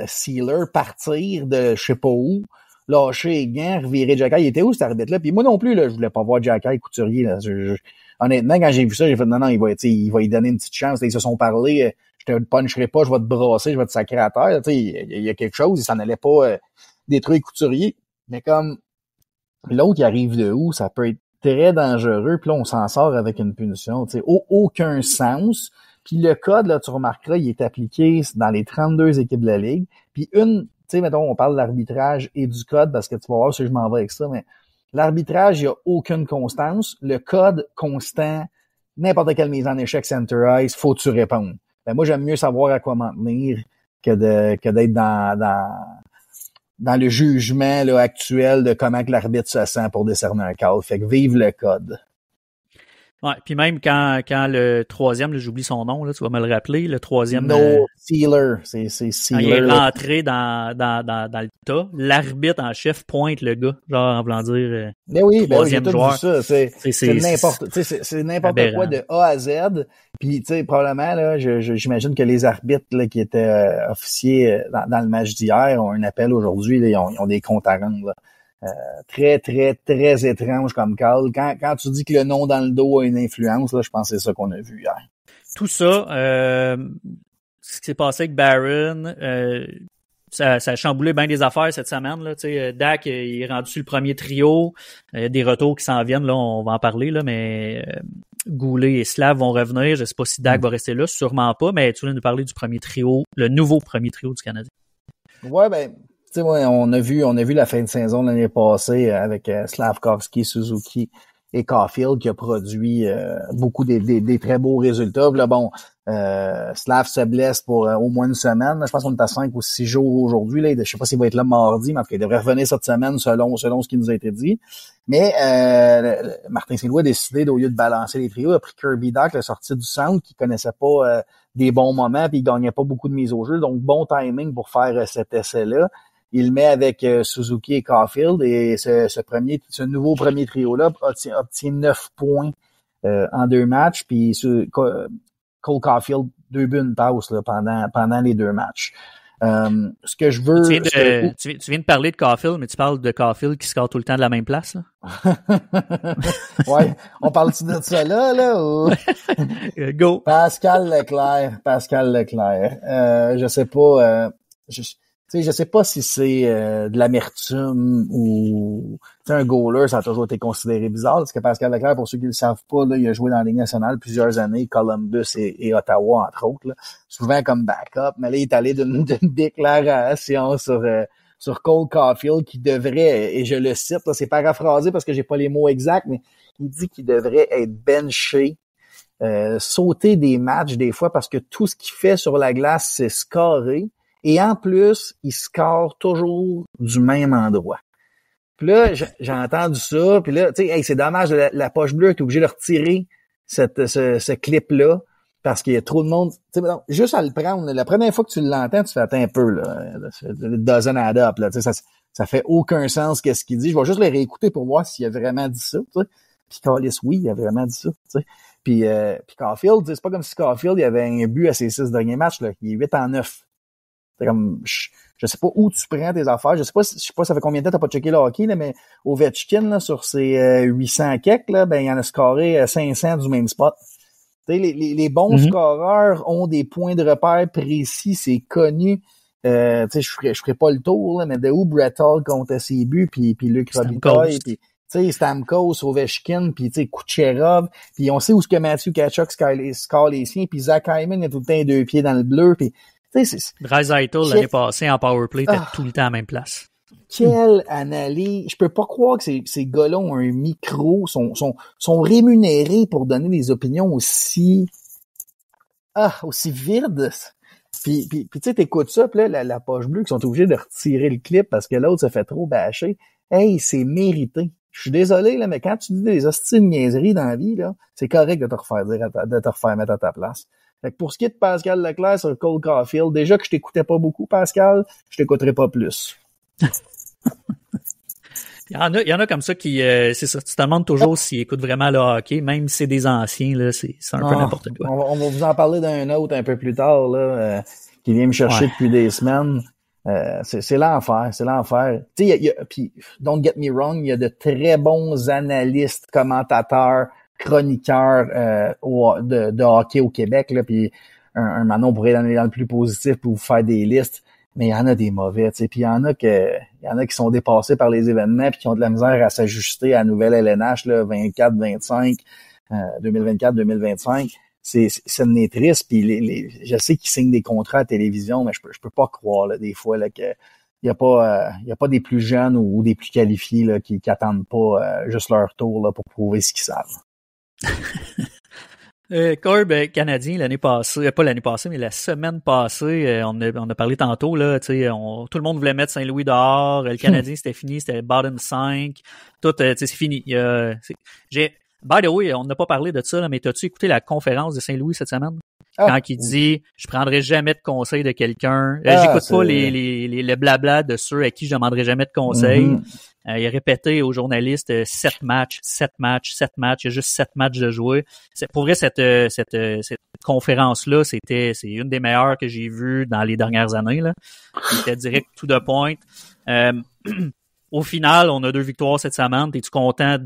Sealer, partir de je sais pas où, lâcher les gants, revirer Jacky. Il était où cet arbitre-là? Puis moi non plus, là, je voulais pas voir Jacky Couturier. Là. Honnêtement, quand j'ai vu ça, j'ai fait non, il va y donner une petite chance. Là, ils se sont parlé, je te puncherai pas, je vais te brasser, je vais te sacrer à terre. Il y a quelque chose, il s'en allait pas détruire Couturier. Mais comme l'autre, il arrive de où, ça peut être très dangereux. Puis là, on s'en sort avec une punition. Aucun sens. Puis le code, là, tu remarqueras, il est appliqué dans les 32 équipes de la Ligue. Puis tu sais, mettons, on parle de l'arbitrage et du code, parce que tu vas voir si je m'en vais avec ça, mais l'arbitrage, il n'y a aucune constance. Le code constant, n'importe quelle mise en échec center ice, faut que tu répondes. Ben, moi, j'aime mieux savoir à quoi m'en tenir que d'être dans le jugement là, actuel de comment que l'arbitre se sent pour décerner un call. Fait que vive le code. Ouais, puis même quand le troisième, là, j'oublie son nom, là, tu vas me le rappeler, le troisième. Sealer, c'est Sealer. Il est rentré dans le tas. L'arbitre en chef pointe le gars, genre en voulant dire mais oui, troisième joueur. Vu ça. C'est n'importe quoi de A à Z. Puis tu sais, probablement là, j'imagine que les arbitres là, qui étaient officiers dans le match d'hier ont un appel aujourd'hui. Là, ils ont des comptes à rendre. Là. Très, très, très étrange comme call. Quand tu dis que le nom dans le dos a une influence, là, je pense que c'est ça qu'on a vu hier. Tout ça, ce qui s'est passé avec Barron, ça a chamboulé bien des affaires cette semaine. Là. Dak il est rendu sur le premier trio. Il y a des retours qui s'en viennent, là, on va en parler, là, mais Goulet et Slav vont revenir. Je sais pas si Dak va rester là, sûrement pas, mais tu voulais nous parler du premier trio, le nouveau premier trio du Canadien. Ouais, ben, sais, ouais, on a vu la fin de saison l'année passée avec Slavkovski, Suzuki et Caulfield qui a produit beaucoup des très beaux résultats. Puis là, bon, Slav se blesse pour au moins une semaine. Je pense qu'on est à 5 ou 6 jours aujourd'hui. Là. Je sais pas s'il va être là mardi, mais en tout cas, il devrait revenir cette semaine selon ce qui nous a été dit. Mais Martin Saint-Louis a décidé, au lieu de balancer les trios, il a pris Kirby Dach, le sorti du centre, qui connaissait pas des bons moments, puis il gagnait pas beaucoup de mises au jeu. Donc, bon timing pour faire cet essai-là. Il le met avec Suzuki et Caulfield et ce nouveau premier trio-là obtient 9 points en 2 matchs. Puis Cole Caulfield, 2 buts, une passe là, pendant les 2 matchs. Ce que je veux... Tu viens de parler de Caulfield, mais tu parles de Caulfield qui score tout le temps de la même place, là? Ouais, on parle-tu de ça là ou... Go! Pascal Leclerc. Je sais pas... je sais pas si c'est de l'amertume ou un goaler, ça a toujours été considéré bizarre, parce que Pascal Leclerc, pour ceux qui le savent pas, là, il a joué dans la Ligue nationale plusieurs années, Columbus et Ottawa, entre autres, là, souvent comme backup, mais là, il est allé d'une déclaration sur Cole Caulfield qui devrait, et je le cite, là, c'est paraphrasé parce que j'ai pas les mots exacts, mais il dit qu'il devrait être benché, sauter des matchs des fois parce que tout ce qu'il fait sur la glace, c'est scorer. Et en plus, il score toujours du même endroit. Puis là, j'ai entendu ça. Puis là, tu sais, hey, c'est dommage, la poche bleue est obligée de retirer ce clip-là parce qu'il y a trop de monde. Tu sais, juste à le prendre, la première fois que tu l'entends, tu fais attends un peu, là. It doesn't add up, là. Tu sais, ça fait aucun sens qu'est-ce qu'il dit. Je vais juste le réécouter pour voir s'il a vraiment dit ça, tu sais. Puis Callis, oui, il a vraiment dit ça, tu sais. Puis Caulfield, c'est pas comme si Caulfield, il avait un but à ses 6 derniers matchs, là. Il est 8-9. C'est comme, je sais pas où tu prends tes affaires. Je sais pas ça fait combien de temps t'as pas checké le hockey, là, mais Ovechkin, là, sur ses 800 keks, là, ben, il en a scoré 500 du même spot. Tu sais, les bons scoreurs ont des points de repère précis, c'est connu. Tu sais, je ferai pas le tour, là, mais de où Brett Hull comptait ses buts, puis Luc Robitaille, puis tu sais, Stamkos, Ovechkin, puis tu sais, Kucherov, puis on sait où ce que Matthew Tkachuk score les siens, puis Zach Hyman, il a tout le temps 2 pieds dans le bleu, puis Draisaitl, l'année passée, en powerplay, était tout le temps à la même place. Quelle analyse! Je peux pas croire que ces gars-là ont un micro, sont rémunérés pour donner des opinions aussi vides. Puis tu sais, t'écoutes ça, puis là, la poche bleue qui sont obligés de retirer le clip parce que l'autre se fait trop bâcher. Hey, c'est mérité. Je suis désolé, là, mais quand tu dis des hosties de niaiseries dans la vie, là, c'est correct de te refaire mettre à ta place. Fait que pour ce qui est de Pascal Leclerc sur Cole Caulfield, déjà que je t'écoutais pas beaucoup, Pascal, je t'écouterai pas plus. Il y en a comme ça qui, c'est ça, tu te demandes toujours s'ils écoutent vraiment le hockey, même si c'est des anciens, là, c'est un peu n'importe quoi. On va vous en parler d'un autre un peu plus tard, là, qui vient me chercher depuis des semaines. C'est l'enfer. Tu sais, puis don't get me wrong, il y a de très bons analystes, commentateurs, chroniqueurs de hockey au Québec, là, puis un Manon pourrait aller dans le plus positif pour vous faire des listes, mais il y en a des mauvais, tu sais, puis il y en a qui sont dépassés par les événements puis qui ont de la misère à s'ajuster à la nouvelle LNH là 24-25 2024-2025. C'est triste, puis je sais qu'ils signent des contrats à télévision, mais je peux pas croire là, des fois là que il y a pas des plus jeunes ou des plus qualifiés là qui attendent pas juste leur tour là pour prouver ce qu'ils savent. Corb canadien l'année passée, pas l'année passée, mais la semaine passée, on a parlé tantôt, là, tu sais, tout le monde voulait mettre Saint-Louis dehors, le Canadien c'était fini, c'était bottom 5, tout, tu sais, c'est fini. By the way, on n'a pas parlé de ça, là, mais t'as-tu écouté la conférence de Saint-Louis cette semaine? Quand il dit « Je prendrai jamais de conseil de quelqu'un. J'écoute pas les blabla de ceux à qui je demanderai jamais de conseil. Il a répété aux journalistes 7 matchs. Il y a juste 7 matchs de jouer. Pour vrai, cette conférence-là, c'est une des meilleures que j'ai vues dans les dernières années, là. C'était direct tout de point. Au final, on a 2 victoires cette semaine. Es-tu content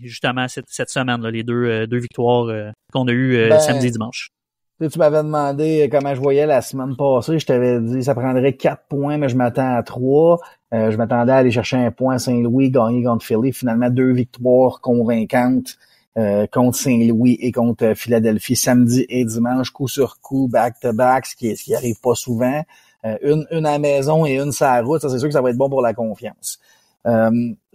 justement cette semaine, là, les deux victoires qu'on a eues samedi, dimanche? Tu m'avais demandé comment je voyais la semaine passée. Je t'avais dit ça prendrait 4 points, mais je m'attends à 3. Je m'attendais à aller chercher un point à Saint-Louis, gagner contre Philly. Finalement, 2 victoires convaincantes. contre Saint-Louis et contre Philadelphie samedi et dimanche, coup sur coup, back-to-back, ce qui arrive pas souvent. Une à la maison et une sur la route, ça c'est sûr que ça va être bon pour la confiance.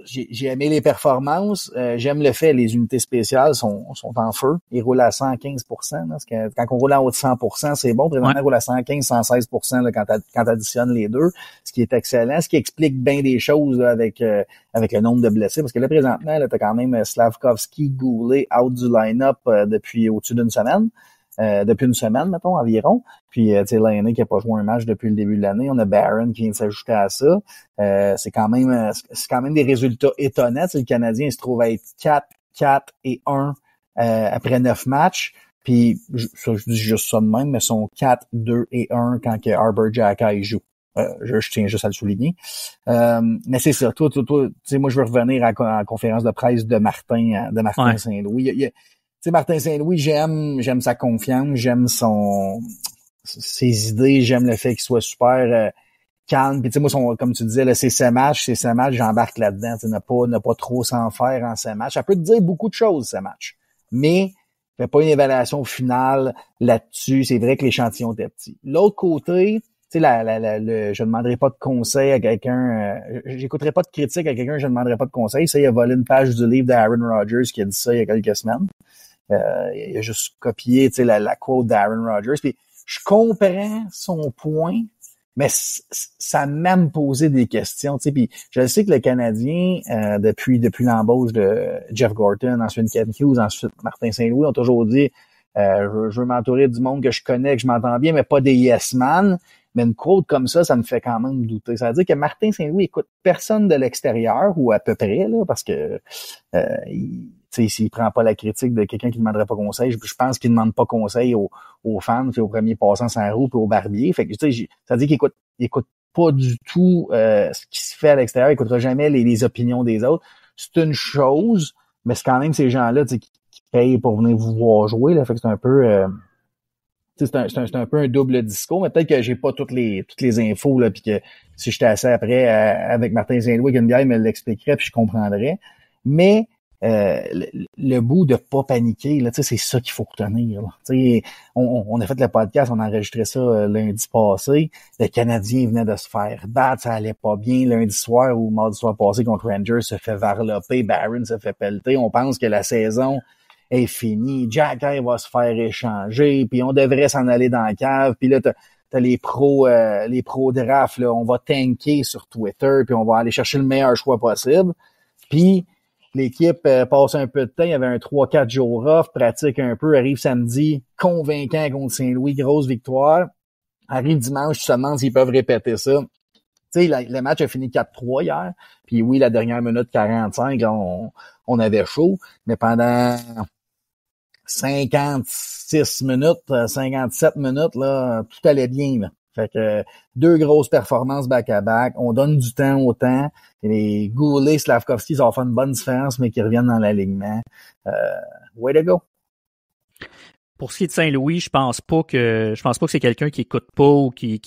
J'ai aimé les performances. J'aime le fait, les unités spéciales sont en feu. Ils roulent à 115%. Là, parce que quand on roule en haut de 100%, c'est bon. Présentement, on roule à 115-116% là, quand t'additionnes les deux, ce qui est excellent, ce qui explique bien des choses là, avec le nombre de blessés. Parce que là, présentement, là, t'as quand même Slavkovski, Goulet, out du line-up depuis au-dessus d'une semaine. Depuis une semaine, mettons, environ. Puis, tu sais, Lainé qui a pas joué un match depuis le début de l'année. On a Barron qui vient de s'ajouter à ça. C'est quand même des résultats étonnants. T'sais, le Canadien se trouve à être 4-1 après 9 matchs. Puis, je dis juste ça de même, mais sont 4-2-1 quand que Arbor Xhekaj joue. Je tiens juste à le souligner. Mais c'est ça. Toi, tu sais, moi, je veux revenir à la conférence de presse de Martin Saint-Louis. Tu sais, Martin Saint-Louis, j'aime sa confiance, j'aime ses idées, j'aime le fait qu'il soit super calme. Puis tu sais, moi, comme tu disais, là, c'est ses matchs, j'embarque là-dedans. Tu sais, ne pas trop s'en faire en ces matchs. Ça peut te dire beaucoup de choses, ces matchs. Mais fais pas une évaluation finale là-dessus. C'est vrai que l'échantillon était petit. L'autre côté, tu sais, je demanderai pas de conseil à quelqu'un, j'écouterai pas de critique à quelqu'un, je demanderai pas de conseil. Ça, il a volé une page du livre d'Aaron Rodgers qui a dit ça il y a quelques semaines. Il a juste copié, tu sais, la quote d'Aaron Rodgers. Puis je comprends son point, mais ça m'a même posé des questions, tu sais. Puis je sais que le Canadien, depuis l'embauche de Jeff Gorton, ensuite Ken Hughes, ensuite Martin Saint-Louis, ont toujours dit je veux m'entourer du monde que je connais, que je m'entends bien, mais pas des yes man. Mais une quote comme ça me fait quand même douter. Ça veut dire que Martin Saint-Louis écoute personne de l'extérieur, ou à peu près, là, parce que s'il prend pas la critique de quelqu'un qui ne demanderait pas conseil, je pense qu'il ne demande pas conseil aux fans, puis aux premiers passants sans roue, puis aux barbiers. Fait que ça veut dire qu'il écoute pas du tout ce qui se fait à l'extérieur, il écoutera jamais les opinions des autres. C'est une chose, mais c'est quand même ces gens-là qui payent pour venir vous voir jouer. Là, fait que c'est un peu c'est un peu un double discours, mais peut-être que j'ai pas toutes les infos, là, puis que si j'étais assis après avec Martin Saint-Louis, qu'une gars me l'expliquerait, puis je comprendrais. Mais le bout de pas paniquer, là, c'est ça qu'il faut retenir. On a fait le podcast, on a enregistré ça lundi passé. Le Canadien venait de se faire battre, ça allait pas bien lundi soir ou mardi soir passé contre Rangers, se fait varloper, Barron se fait pelleter. On pense que la saison est finie, Xhekaj va se faire échanger, puis on devrait s'en aller dans la cave, puis là t'as les pros draft, là, on va tanker sur Twitter, puis on va aller chercher le meilleur choix possible. Puis l'équipe passe un peu de temps, il y avait un 3-4 jours off, pratique un peu, arrive samedi, convaincant contre Saint-Louis, grosse victoire. Arrive dimanche, tu te demandes s'ils peuvent répéter ça. Tu sais, le match a fini 4-3 hier, puis oui, la dernière minute 45, là, on avait chaud, mais pendant 56 minutes, 57 minutes, là, tout allait bien, là. Fait que 2 grosses performances back-à-back. On donne du temps au temps. Et les Goulet, Slavkovski, ça va faire une bonne différence, mais qui reviennent dans l'alignement. Way to go. Pour ce qui est de Saint-Louis, je pense pas que c'est quelqu'un qui écoute pas ou qui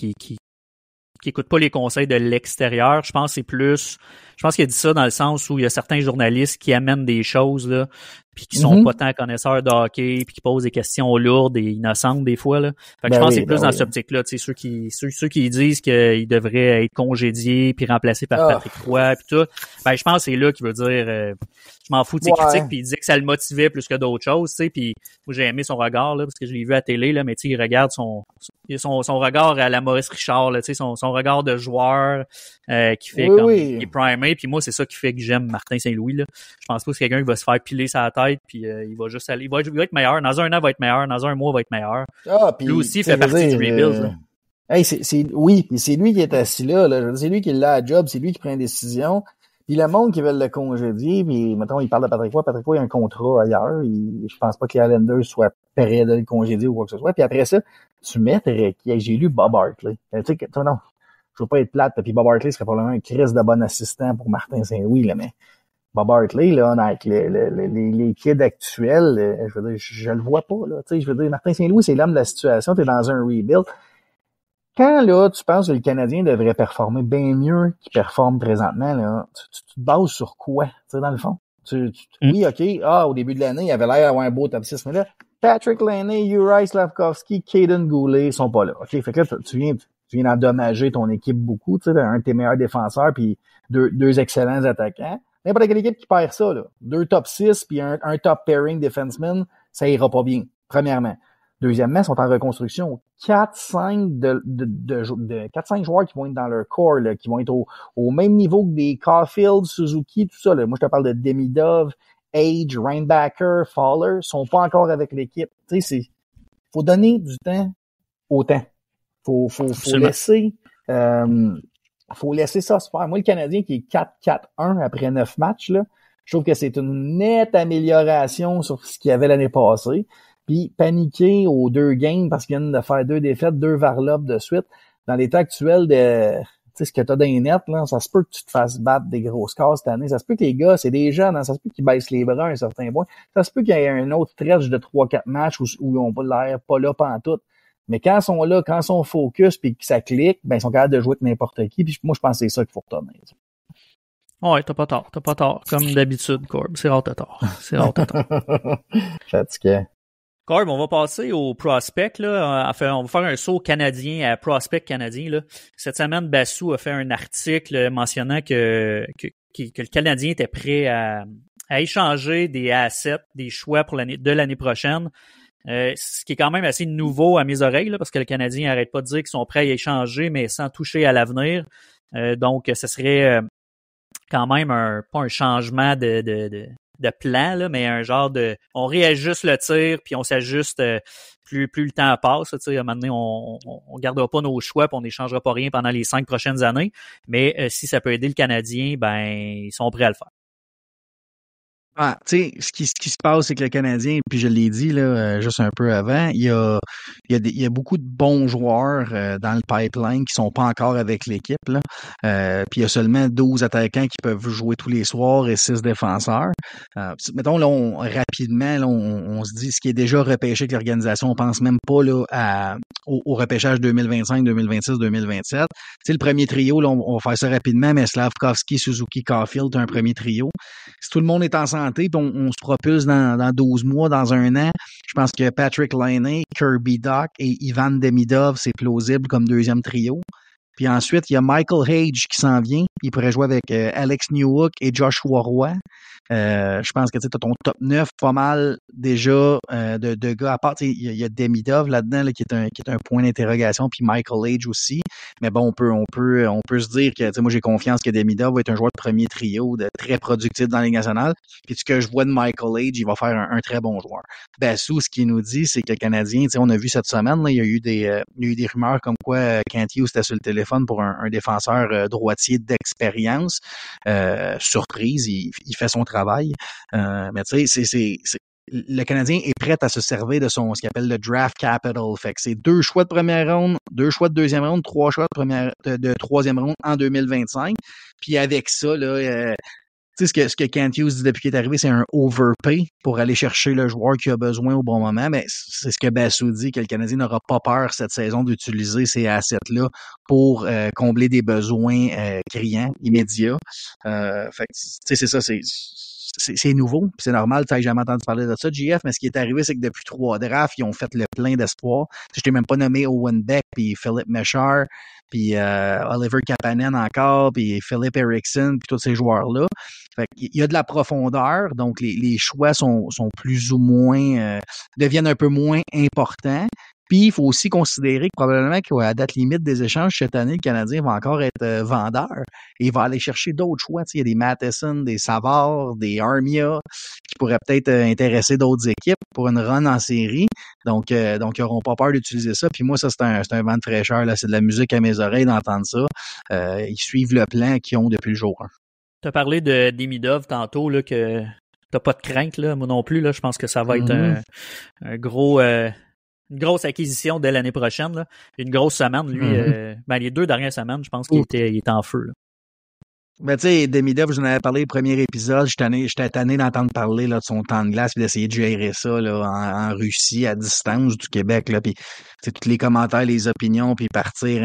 écoute pas les conseils de l'extérieur. Je pense qu'il a dit ça dans le sens où il y a certains journalistes qui amènent des choses, là, puis qui sont pas tant connaisseurs de hockey, puis qui posent des questions lourdes et innocentes des fois, là. Fait que je pense que c'est plus dans cette optique-là, tu sais, ceux qui disent qu'il devrait être congédié puis remplacé par Patrick Roy puis tout. Ben je pense que c'est là qu'il veut dire je m'en fous de ses critiques, puis il disait que ça le motivait plus que d'autres choses, tu sais, puis moi j'ai aimé son regard là parce que je l'ai vu à télé là, mais tu sais il regarde son regard à la Maurice Richard là, tu sais son regard de joueur qui fait il est primé, puis moi c'est ça qui fait que j'aime Martin Saint-Louis là. Je pense pas que c'est quelqu'un qui va se faire piler sa tête puis il va juste aller il va être meilleur, dans un an il va être meilleur, dans un mois il va être meilleur. Lui aussi il fait partie du rebuild. Hey, c'est lui qui est assis là. C'est lui qui l'a à job, c'est lui qui prend une décision. Puis le monde qui veut le congédier, puis mettons, il parle de Patrick Roy. Patrick Roy, il a un contrat ailleurs. Je pense pas que les Islanders soient prêts de le congédier ou quoi que ce soit. Puis après ça, tu mettrais qui? J'ai lu Bob Hartley. Tu sais, non, je veux pas être plate. Puis Bob Hartley serait probablement un Christ de bon assistant pour Martin Saint-Louis, là, mais Bob Hartley, là, avec les kids actuels, je veux dire, je le vois pas, là. Tu sais, je veux dire, Martin Saint-Louis, c'est l'homme de la situation. T'es dans un rebuild. Quand, là, tu penses que le Canadien devrait performer bien mieux qu'il performe présentement, là, tu te bases sur quoi, tu sais, dans le fond? Oui, OK. Au début de l'année, il avait l'air d'avoir un beau top 6, mais là, Patrick Laine, Uri Slavkovsky, Caden Goulet sont pas là. OK, fait que là, tu viens d'endommager ton équipe beaucoup, tu sais, un de tes meilleurs défenseurs puis deux excellents attaquants. N'importe quelle équipe qui perd ça, là. 2 top 6 puis un top pairing defenseman, ça ira pas bien, premièrement. Deuxièmement, ils sont en reconstruction. 4-5 joueurs qui vont être dans leur core, là, qui vont être au même niveau que des Caulfield, Suzuki, tout ça, là. Moi, je te parle de Demidov, Age, Rainbacker, Fowler, sont pas encore avec l'équipe. Tu sais, faut donner du temps au temps. Faut laisser ça se faire. Moi, le Canadien qui est 4-4-1 après 9 matchs, là, je trouve que c'est une nette amélioration sur ce qu'il y avait l'année passée. Puis paniquer aux 2 games parce qu'ils viennent de faire 2 défaites, 2 varlopes de suite. Dans l'état actuel de, tu sais, ce que t'as dans les nets, là, ça se peut que tu te fasses battre des gros scores cette année. Ça se peut que les gars, c'est des jeunes, hein, ça se peut qu'ils baissent les bras à un certain point. Ça se peut qu'il y ait un autre stretch de 3-4 matchs où ils ont pas l'air pas là pantoute. Mais quand ils sont là, quand ils sont focus puis que ça clique, ben, ils sont capables de jouer avec n'importe qui. Puis moi, je pense que c'est ça qu'il faut retenir. Ouais, t'as pas tort. Comme d'habitude, Corb. C'est rare t'as tort. Fatigué. Corb, on va passer au prospect, là. On va faire un saut canadien à prospect canadien, là. Cette semaine, Bassou a fait un article mentionnant que le Canadien était prêt à échanger des assets, des choix pour l'année prochaine. Ce qui est quand même assez nouveau à mes oreilles, là, parce que le Canadien n'arrête pas de dire qu'ils sont prêts à échanger, mais sans toucher à l'avenir. Donc, ce serait quand même pas un changement de plan, là, mais un genre de... On réajuste le tir, puis on s'ajuste plus le temps passe. Tu sais, à un moment donné, on gardera pas nos choix, puis on n'échangera pas rien pendant les 5 prochaines années. Mais si ça peut aider le Canadien, ben ils sont prêts à le faire. Ah, tu sais, ce qui se passe, c'est que le Canadien, puis je l'ai dit là, juste un peu avant, il y a beaucoup de bons joueurs dans le pipeline qui sont pas encore avec l'équipe, là. Puis il y a seulement 12 attaquants qui peuvent jouer tous les soirs et 6 défenseurs. Mettons, là, rapidement, là, on se dit ce qui est déjà repêché avec l'organisation, on pense même pas là au repêchage 2025, 2026, 2027. Tu sais, le premier trio, là, on va faire ça rapidement, mais Slavkovsky, Suzuki, Caulfield, un premier trio. Si tout le monde est en santé, puis on se propulse dans 12 mois, dans un an, je pense que Patrick Laine, Kirby Dach et Ivan Demidov, c'est plausible comme deuxième trio. Puis ensuite, il y a Michael Hage qui s'en vient. Il pourrait jouer avec Alex Newhook et Joshua Roy. Je pense que tu as ton top 9 pas mal déjà de gars. À part, il y a Demidov là-dedans là, qui est un point d'interrogation, puis Michael Hage aussi. Mais bon, on peut se dire que moi j'ai confiance que Demidov va être un joueur de premier trio, de très productif dans la Ligue nationale. Puis ce que je vois de Michael Hage, il va faire un très bon joueur. Bassou, ce qu'il nous dit, c'est que le Canadien, on a vu cette semaine, là, il y a eu des rumeurs comme quoi Kent Hughes était sur le téléphone pour un défenseur droitier d'expérience. Surprise, il fait son travail. Mais tu sais, le Canadien est prêt à se servir de ce qu'il appelle le draft capital. Fait que c'est 2 choix de première ronde, 2 choix de deuxième ronde, 3 choix de troisième ronde en 2025. Puis avec ça, là, tu sais, ce que Kent Hughes dit depuis qu'il est arrivé, c'est un overpay pour aller chercher le joueur qui a besoin au bon moment. Mais c'est ce que Bassou dit, que le Canadien n'aura pas peur cette saison d'utiliser ces assets-là pour combler des besoins criants, immédiats. Fait que, tu sais, c'est ça, c'est nouveau, c'est normal, tu n'as jamais entendu parler de ça, JF, mais ce qui est arrivé, c'est que depuis 3 drafts, ils ont fait le plein d'espoir. Je t'ai même pas nommé Owen Beck, puis Philippe Mechard, puis Oliver Kapanen encore, puis Philip Eriksson, puis tous ces joueurs-là. Fait qu'il y a de la profondeur, donc les choix sont plus ou moins, deviennent un peu moins importants. Puis, il faut aussi considérer que probablement qu'à la date limite des échanges cette année, le Canadien va encore être vendeur et il va aller chercher d'autres choix. Il y a des Matheson, des Savard, des Armia qui pourraient peut-être intéresser d'autres équipes pour une run en série. Donc ils n'auront pas peur d'utiliser ça. Puis moi, ça, c'est un vent de fraîcheur. Là. C'est de la musique à mes oreilles d'entendre ça. Ils suivent le plan qu'ils ont depuis le jour 1. Tu as parlé de Demidov tantôt, là, que t'as pas de crainte, là. Moi non plus, là. Je pense que ça va être un gros... une grosse acquisition dès l'année prochaine. Là. Une grosse semaine, lui. Les 2 dernières semaines, je pense qu'il était en feu. Là. Ben, tu sais, Demidov, je vous en avais parlé le premier épisode. J'étais tanné d'entendre parler là, de son temps de glace puis d'essayer de gérer ça là, en Russie, à distance du Québec. Là, puis tous les commentaires, les opinions, puis partir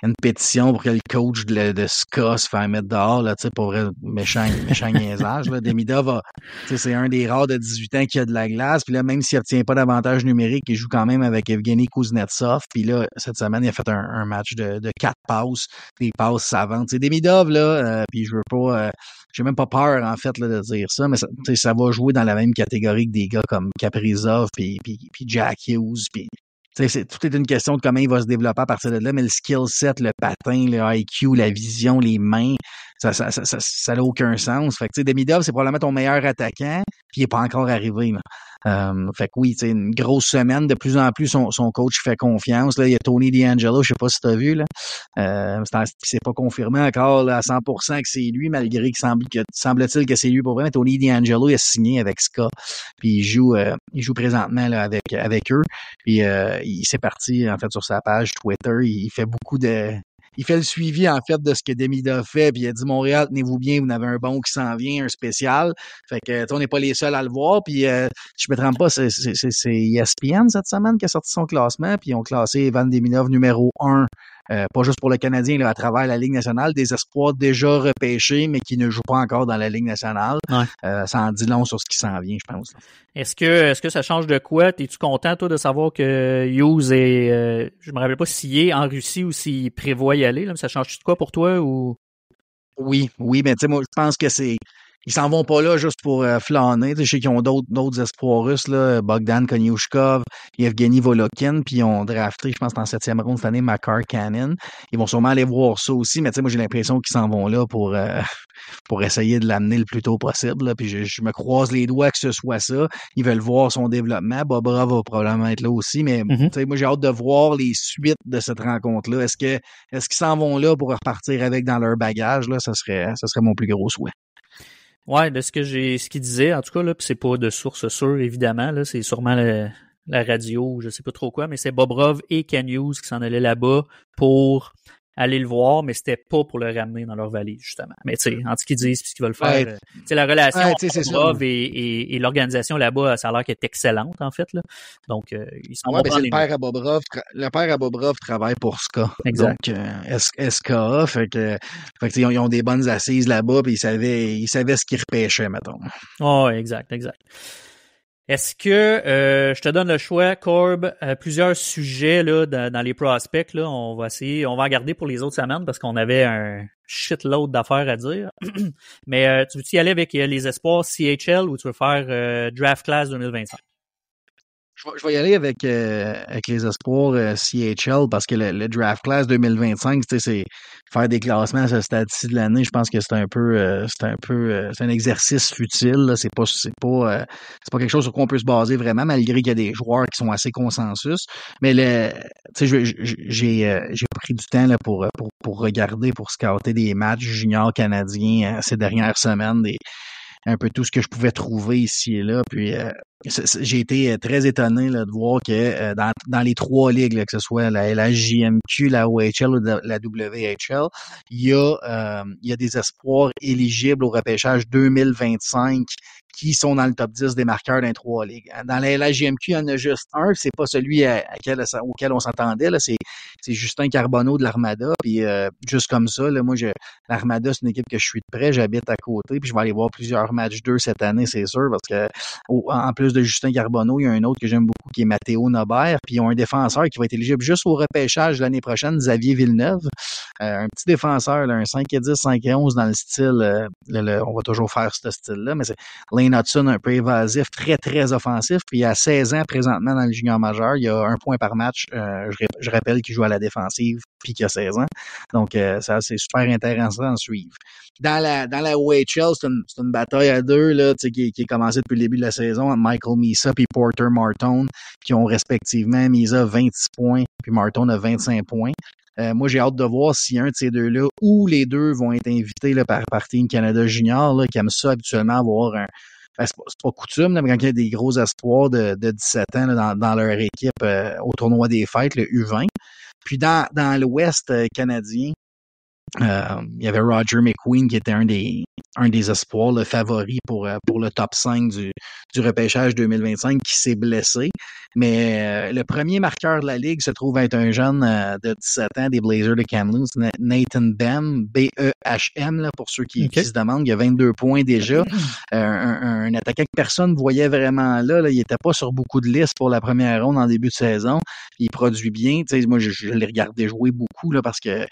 une pétition pour que le coach de Ska se fasse mettre dehors, là, pour vrai, méchant niaisage. Là. Demidov, c'est un des rares de 18 ans qui a de la glace. Puis là, même s'il obtient pas d'avantage numérique, il joue quand même avec Evgeny Kuznetsov. Puis là, cette semaine, il a fait un match de 4 passes, des passes savantes. C'est Demidov, là, puis je veux pas, j'ai même pas peur, en fait, là, de dire ça, mais ça va jouer dans la même catégorie que des gars comme Kaprizov puis Jack Hughes, puis tout est une question de comment il va se développer à partir de là, mais le skill set, le patin, le IQ, la vision, les mains, ça n'a aucun sens. Fait que, Demidov, c'est probablement ton meilleur attaquant, puis il n'est pas encore arrivé, là. Fait que oui, une grosse semaine. De plus en plus, son coach fait confiance. Là, il y a Tony DeAngelo, je sais pas si tu as vu, là. C'est pas confirmé encore là, à 100% que c'est lui, malgré qu'il semble-t-il que c'est lui pour vrai. Mais Tony DeAngelo, il a signé avec Ska. Puis il joue présentement là, avec eux. Puis il s'est parti, en fait, sur sa page Twitter. Il fait beaucoup de. Il fait le suivi, en fait, de ce que Demidov fait, puis il a dit, Montréal, tenez-vous bien, vous avez un bon qui s'en vient, un spécial. Fait que, on n'est pas les seuls à le voir, puis je me trompe pas, c'est ESPN cette semaine qui a sorti son classement, puis ils ont classé Evan Demidov numéro 1, pas juste pour le Canadien, là, à travers la Ligue nationale, des espoirs déjà repêchés, mais qui ne jouent pas encore dans la Ligue nationale. Ouais. Ça en dit long sur ce qui s'en vient, je pense. Est-ce que ça change de quoi? Es-tu content, toi, de savoir que Hughes est, je me rappelle pas s'il est en Russie ou s'il prévoit y aller, là, mais ça change-tu de quoi pour toi ou? Oui, mais tu sais, moi, je pense que ils s'en vont pas là juste pour flâner. Je sais qu'ils ont d'autres espoirs russes, là, Bogdan Konyushkov, Evgeny Volokin, puis ils ont drafté, je pense, dans la 7e ronde cette année, Makar Cannon. Ils vont sûrement aller voir ça aussi, mais moi, j'ai l'impression qu'ils s'en vont là pour essayer de l'amener le plus tôt possible. Là. Puis je me croise les doigts que ce soit ça. Ils veulent voir son développement. Bobra va probablement être là aussi, mais moi, j'ai hâte de voir les suites de cette rencontre-là. Est-ce qu'ils s'en vont là pour repartir avec dans leur bagage? Là, ça serait mon plus gros souhait. Ouais, de ce qu'il disait, en tout cas, là, pis c'est pas de source sûre, évidemment, là, c'est sûrement la radio, je sais pas trop quoi, mais c'est Bobrov et Ken Hughes qui s'en allaient là-bas pour aller le voir, mais c'était pas pour le ramener dans leur valise, justement. Mais tu sais, en ce qu'ils disent, puis ce qu'ils veulent faire, la relation entre Bobrov et l'organisation là-bas, ça a l'air qu'elle est excellente, en fait, là. Donc, ils sont c'est le père à Bobrov. Le père à Bobrov travaille pour Ska. Exact. Donc, SKA, fait que ils ont des bonnes assises là-bas, puis ils savaient ce qu'ils repêchaient, mettons. Oh, exact. Est-ce que je te donne le choix, Corb, plusieurs sujets là dans les prospects là, on va en garder pour les autres semaines parce qu'on avait un shitload d'affaires à dire. Mais tu veux-tu y aller avec les espoirs CHL ou tu veux faire Draft Class 2025? Je vais y aller avec les espoirs CHL parce que le Draft Class 2025, c'est faire des classements à ce stade-ci de l'année. Je pense que c'est un exercice futile. Là. C'est pas quelque chose sur quoi on peut se baser vraiment, malgré qu'il y a des joueurs qui sont assez consensus. Mais j'ai pris du temps là pour regarder, pour scouter des matchs juniors canadiens ces dernières semaines, un peu tout ce que je pouvais trouver ici et là. Puis j'ai été très étonné là, de voir que dans les 3 ligues, là, que ce soit la LHJMQ, la OHL ou la WHL, il y a des espoirs éligibles au repêchage 2025 qui sont dans le top 10 des marqueurs dans les 3 ligues. Dans la LHJMQ, il y en a juste un, c'est pas celui auquel on s'entendait, là, c'est Justin Carbonneau de l'Armada, puis juste comme ça, là, moi, l'Armada, c'est une équipe que je suis de près, j'habite à côté, puis je vais aller voir plusieurs matchs d'eux cette année, c'est sûr, parce que en plus de Justin Carbonneau, il y a un autre que j'aime beaucoup qui est Matteo Nobert, puis ils ont un défenseur qui va être éligible juste au repêchage l'année prochaine, Xavier Villeneuve, un petit défenseur, là, un 5-10, 5-11 dans le style, on va toujours faire ce style-là, mais c'est Lane Hudson un peu évasif, très, très offensif, puis à 16 ans présentement dans le junior majeur, il y a 1 point par match, je rappelle qu'il joue à la défensive, puis qu'il a 16 ans, donc ça c'est super intéressant à suivre. Dans la OHL, c'est une bataille à 2 là, qui est commencée depuis le début de la saison entre Michael Misa et Porter Martone, qui ont respectivement Misa 26 points, puis Martone a 25 points. Moi, j'ai hâte de voir si un de ces deux-là ou les deux vont être invités là, par Team Canada Junior, là, qui aiment ça habituellement avoir c'est pas coutume, là, mais quand il y a des gros espoirs de 17 ans là, dans leur équipe au tournoi des fêtes, le U20. Puis dans l'Ouest canadien, Il y avait Roger McQueen qui était un des espoirs, le favori pour le top 5 du repêchage 2025 qui s'est blessé. Mais le premier marqueur de la Ligue se trouve être un jeune de 17 ans des Blazers de Kamloops, Nathan Behm, B-E-H-M, là, pour ceux qui se demandent. Il a 22 points déjà. Un attaquant que personne ne voyait vraiment là. Il était pas sur beaucoup de listes pour la première ronde en début de saison. Il produit bien. Tu sais, moi, je l'ai regardé jouer beaucoup là, parce que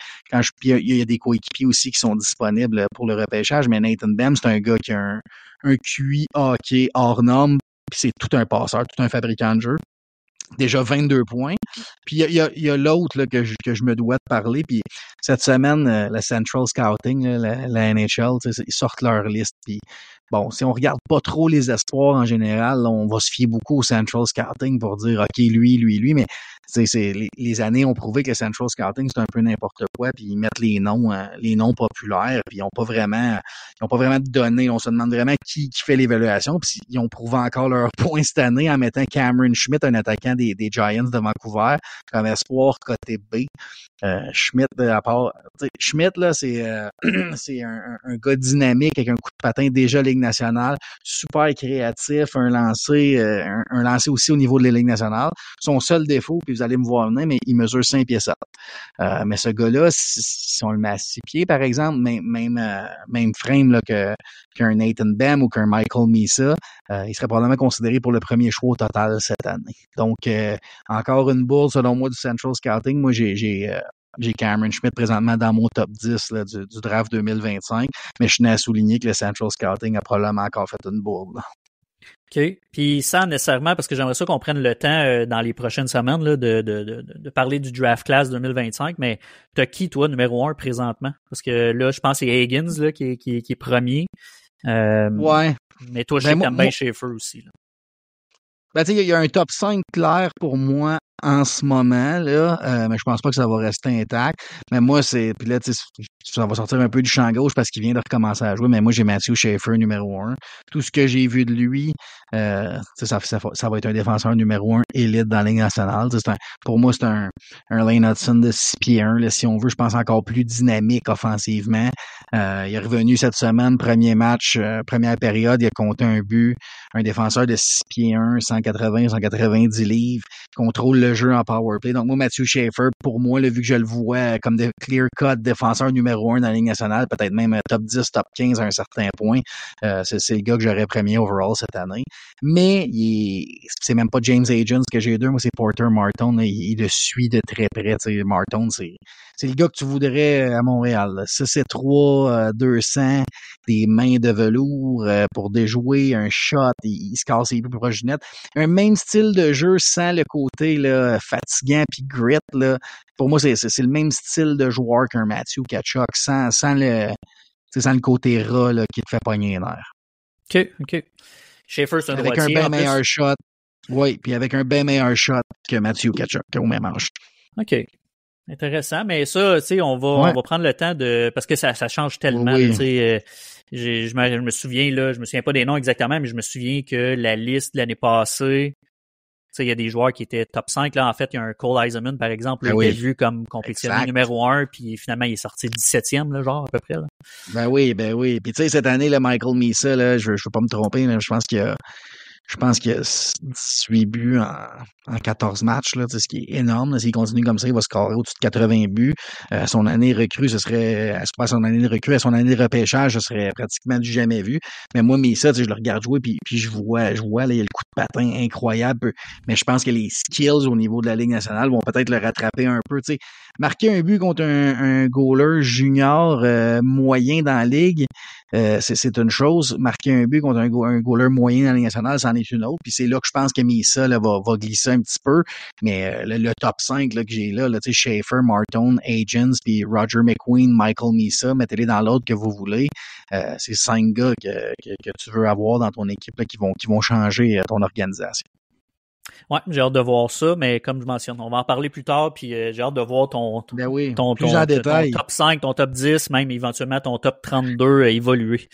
il y a des coéquipiers aussi qui sont disponibles pour le repêchage, mais Nathan Behm, c'est un gars qui a un QI hockey hors norme, puis c'est tout un passeur, tout un fabricant de jeu. Déjà 22 points. Puis il y a l'autre là, que je me dois de parler. Puis cette semaine, la Central Scouting, là, la NHL, ils sortent leur liste. Puis bon, si on regarde pas trop les espoirs en général, là, on va se fier beaucoup au Central Scouting pour dire OK, lui, mais les années ont prouvé que le Central Scouting, c'est un peu n'importe quoi, puis ils mettent les noms populaires, puis ils n'ont pas vraiment donné. On se demande vraiment qui fait l'évaluation, puis ils ont prouvé encore leur point cette année en mettant Cameron Schmidt, un attaquant des Giants de Vancouver, comme espoir côté B. Schmidt, à part, Schmidt, là, c'est un gars dynamique avec un coup de patin déjà Ligue nationale, super créatif, un lancer aussi au niveau de la Ligue nationale. Son seul défaut, puis vous allez me voir venir, mais il mesure 5 pieds 7. Mais ce gars-là, si on le met à 6 pieds, par exemple, même frame là, qu'un Nathan Behm ou qu'un Michael Misa, il serait probablement considéré pour le premier choix au total cette année. Donc, encore une bourde, selon moi, du Central Scouting. Moi, j'ai Cameron Schmidt présentement dans mon top 10 là, du draft 2025, mais je tenais à souligner que le Central Scouting a probablement encore fait une bourde. Là. OK. Puis sans nécessairement, parce que j'aimerais ça qu'on prenne le temps dans les prochaines semaines là, de parler du draft class 2025, mais t'as qui, toi, numéro 1 présentement? Parce que là, je pense que c'est Higgins là, qui est premier. Ouais. Mais toi, je sais que t'aimes bien Schaefer aussi. Là. Ben, tu sais, il y a un top 5 clair pour moi en ce moment, là, mais je pense pas que ça va rester intact. Mais moi, puis là, tu sais, ça va sortir un peu du champ gauche parce qu'il vient de recommencer à jouer, mais moi, j'ai Matthew Schaefer numéro 1. Tout ce que j'ai vu de lui, ça va être un défenseur numéro 1 élite dans la Ligue nationale. Pour moi, c'est un Lane Hudson de 6 pieds 1, là, si on veut, je pense encore plus dynamique offensivement. Il est revenu cette semaine, premier match, première période, il a compté un but, un défenseur de 6 pieds 1, 190 livres, contrôle le jeu en power play. Donc moi, Matthew Schaefer, pour moi, là, vu que je le vois comme de clear-cut défenseur numéro 1 dans la Ligue nationale, peut-être même top 10, top 15 à un certain point, c'est le gars que j'aurais premier overall cette année. Mais c'est même pas James Agents que j'ai deux, moi c'est Porter Martone, il le suit de très près. Martone, c'est le gars que tu voudrais à Montréal. C'est 3 200, des mains de velours pour déjouer, un shot, il se casse les plus proches du net. Un même style de jeu sans le côté là, fatigant puis grit. Là. Pour moi, c'est le même style de joueur qu'un Matthew Tkachuk, sans le côté ras là, qui te fait pogner les nerfs. OK. Schaefer, c'est un avec droitier. Un bien meilleur shot. Oui, puis avec un bien meilleur shot que Matthew Tkachuk au même âge. OK. Intéressant, mais ça, tu sais, on va prendre le temps parce que ça change tellement, tu sais. Je me souviens, là, je me souviens pas des noms exactement, mais je me souviens que la liste de l'année passée, tu sais, il y a des joueurs qui étaient top 5, là. En fait, il y a un Cole Eiserman, par exemple, il était vu comme compétitionnaire numéro 1, puis finalement, il est sorti 17e, là, genre, à peu près, là. Ben oui. Puis tu sais, cette année, le Michael Misa, là, je veux pas me tromper, mais je pense qu'il y a 18 buts en 14 matchs, là, ce qui est énorme. Là. S'il continue comme ça, il va scorer au-dessus de 80 buts. Son année recrue, son année de repêchage, ce serait pratiquement du jamais vu. Mais moi, je le regarde jouer, puis je vois, là, il y a le coup de patin incroyable. Mais je pense que les skills au niveau de la Ligue nationale vont peut-être le rattraper un peu. T'sais. Marquer un but contre un goaler junior moyen dans la Ligue, c'est une chose. Marquer un but contre un goaler moyen dans la Ligue nationale, c'en est une autre. Puis c'est là que je pense que Misa là, va glisser un petit peu. Mais le top 5 là, que j'ai là, tu sais, Schaefer, Martone, Agents, puis Roger McQueen, Michael Misa, mettez-les dans l'ordre que vous voulez. C'est 5 gars que tu veux avoir dans ton équipe là, qui vont changer ton organisation. Ouais, j'ai hâte de voir ça, mais comme je mentionne, on va en parler plus tard, puis j'ai hâte de voir ton top 5, ton top 10, même éventuellement ton top 32 évoluer.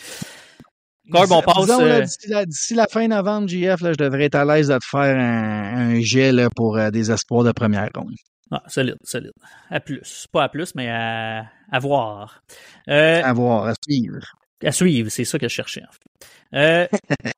On passe. Disons, là, d'ici la fin novembre, JF, là, je devrais être à l'aise de te faire un jet là, pour des espoirs de première ronde. Ah, solide. À plus. Pas à plus, mais à voir. À voir, à suivre. À suivre, c'est ça que je cherchais, en fait.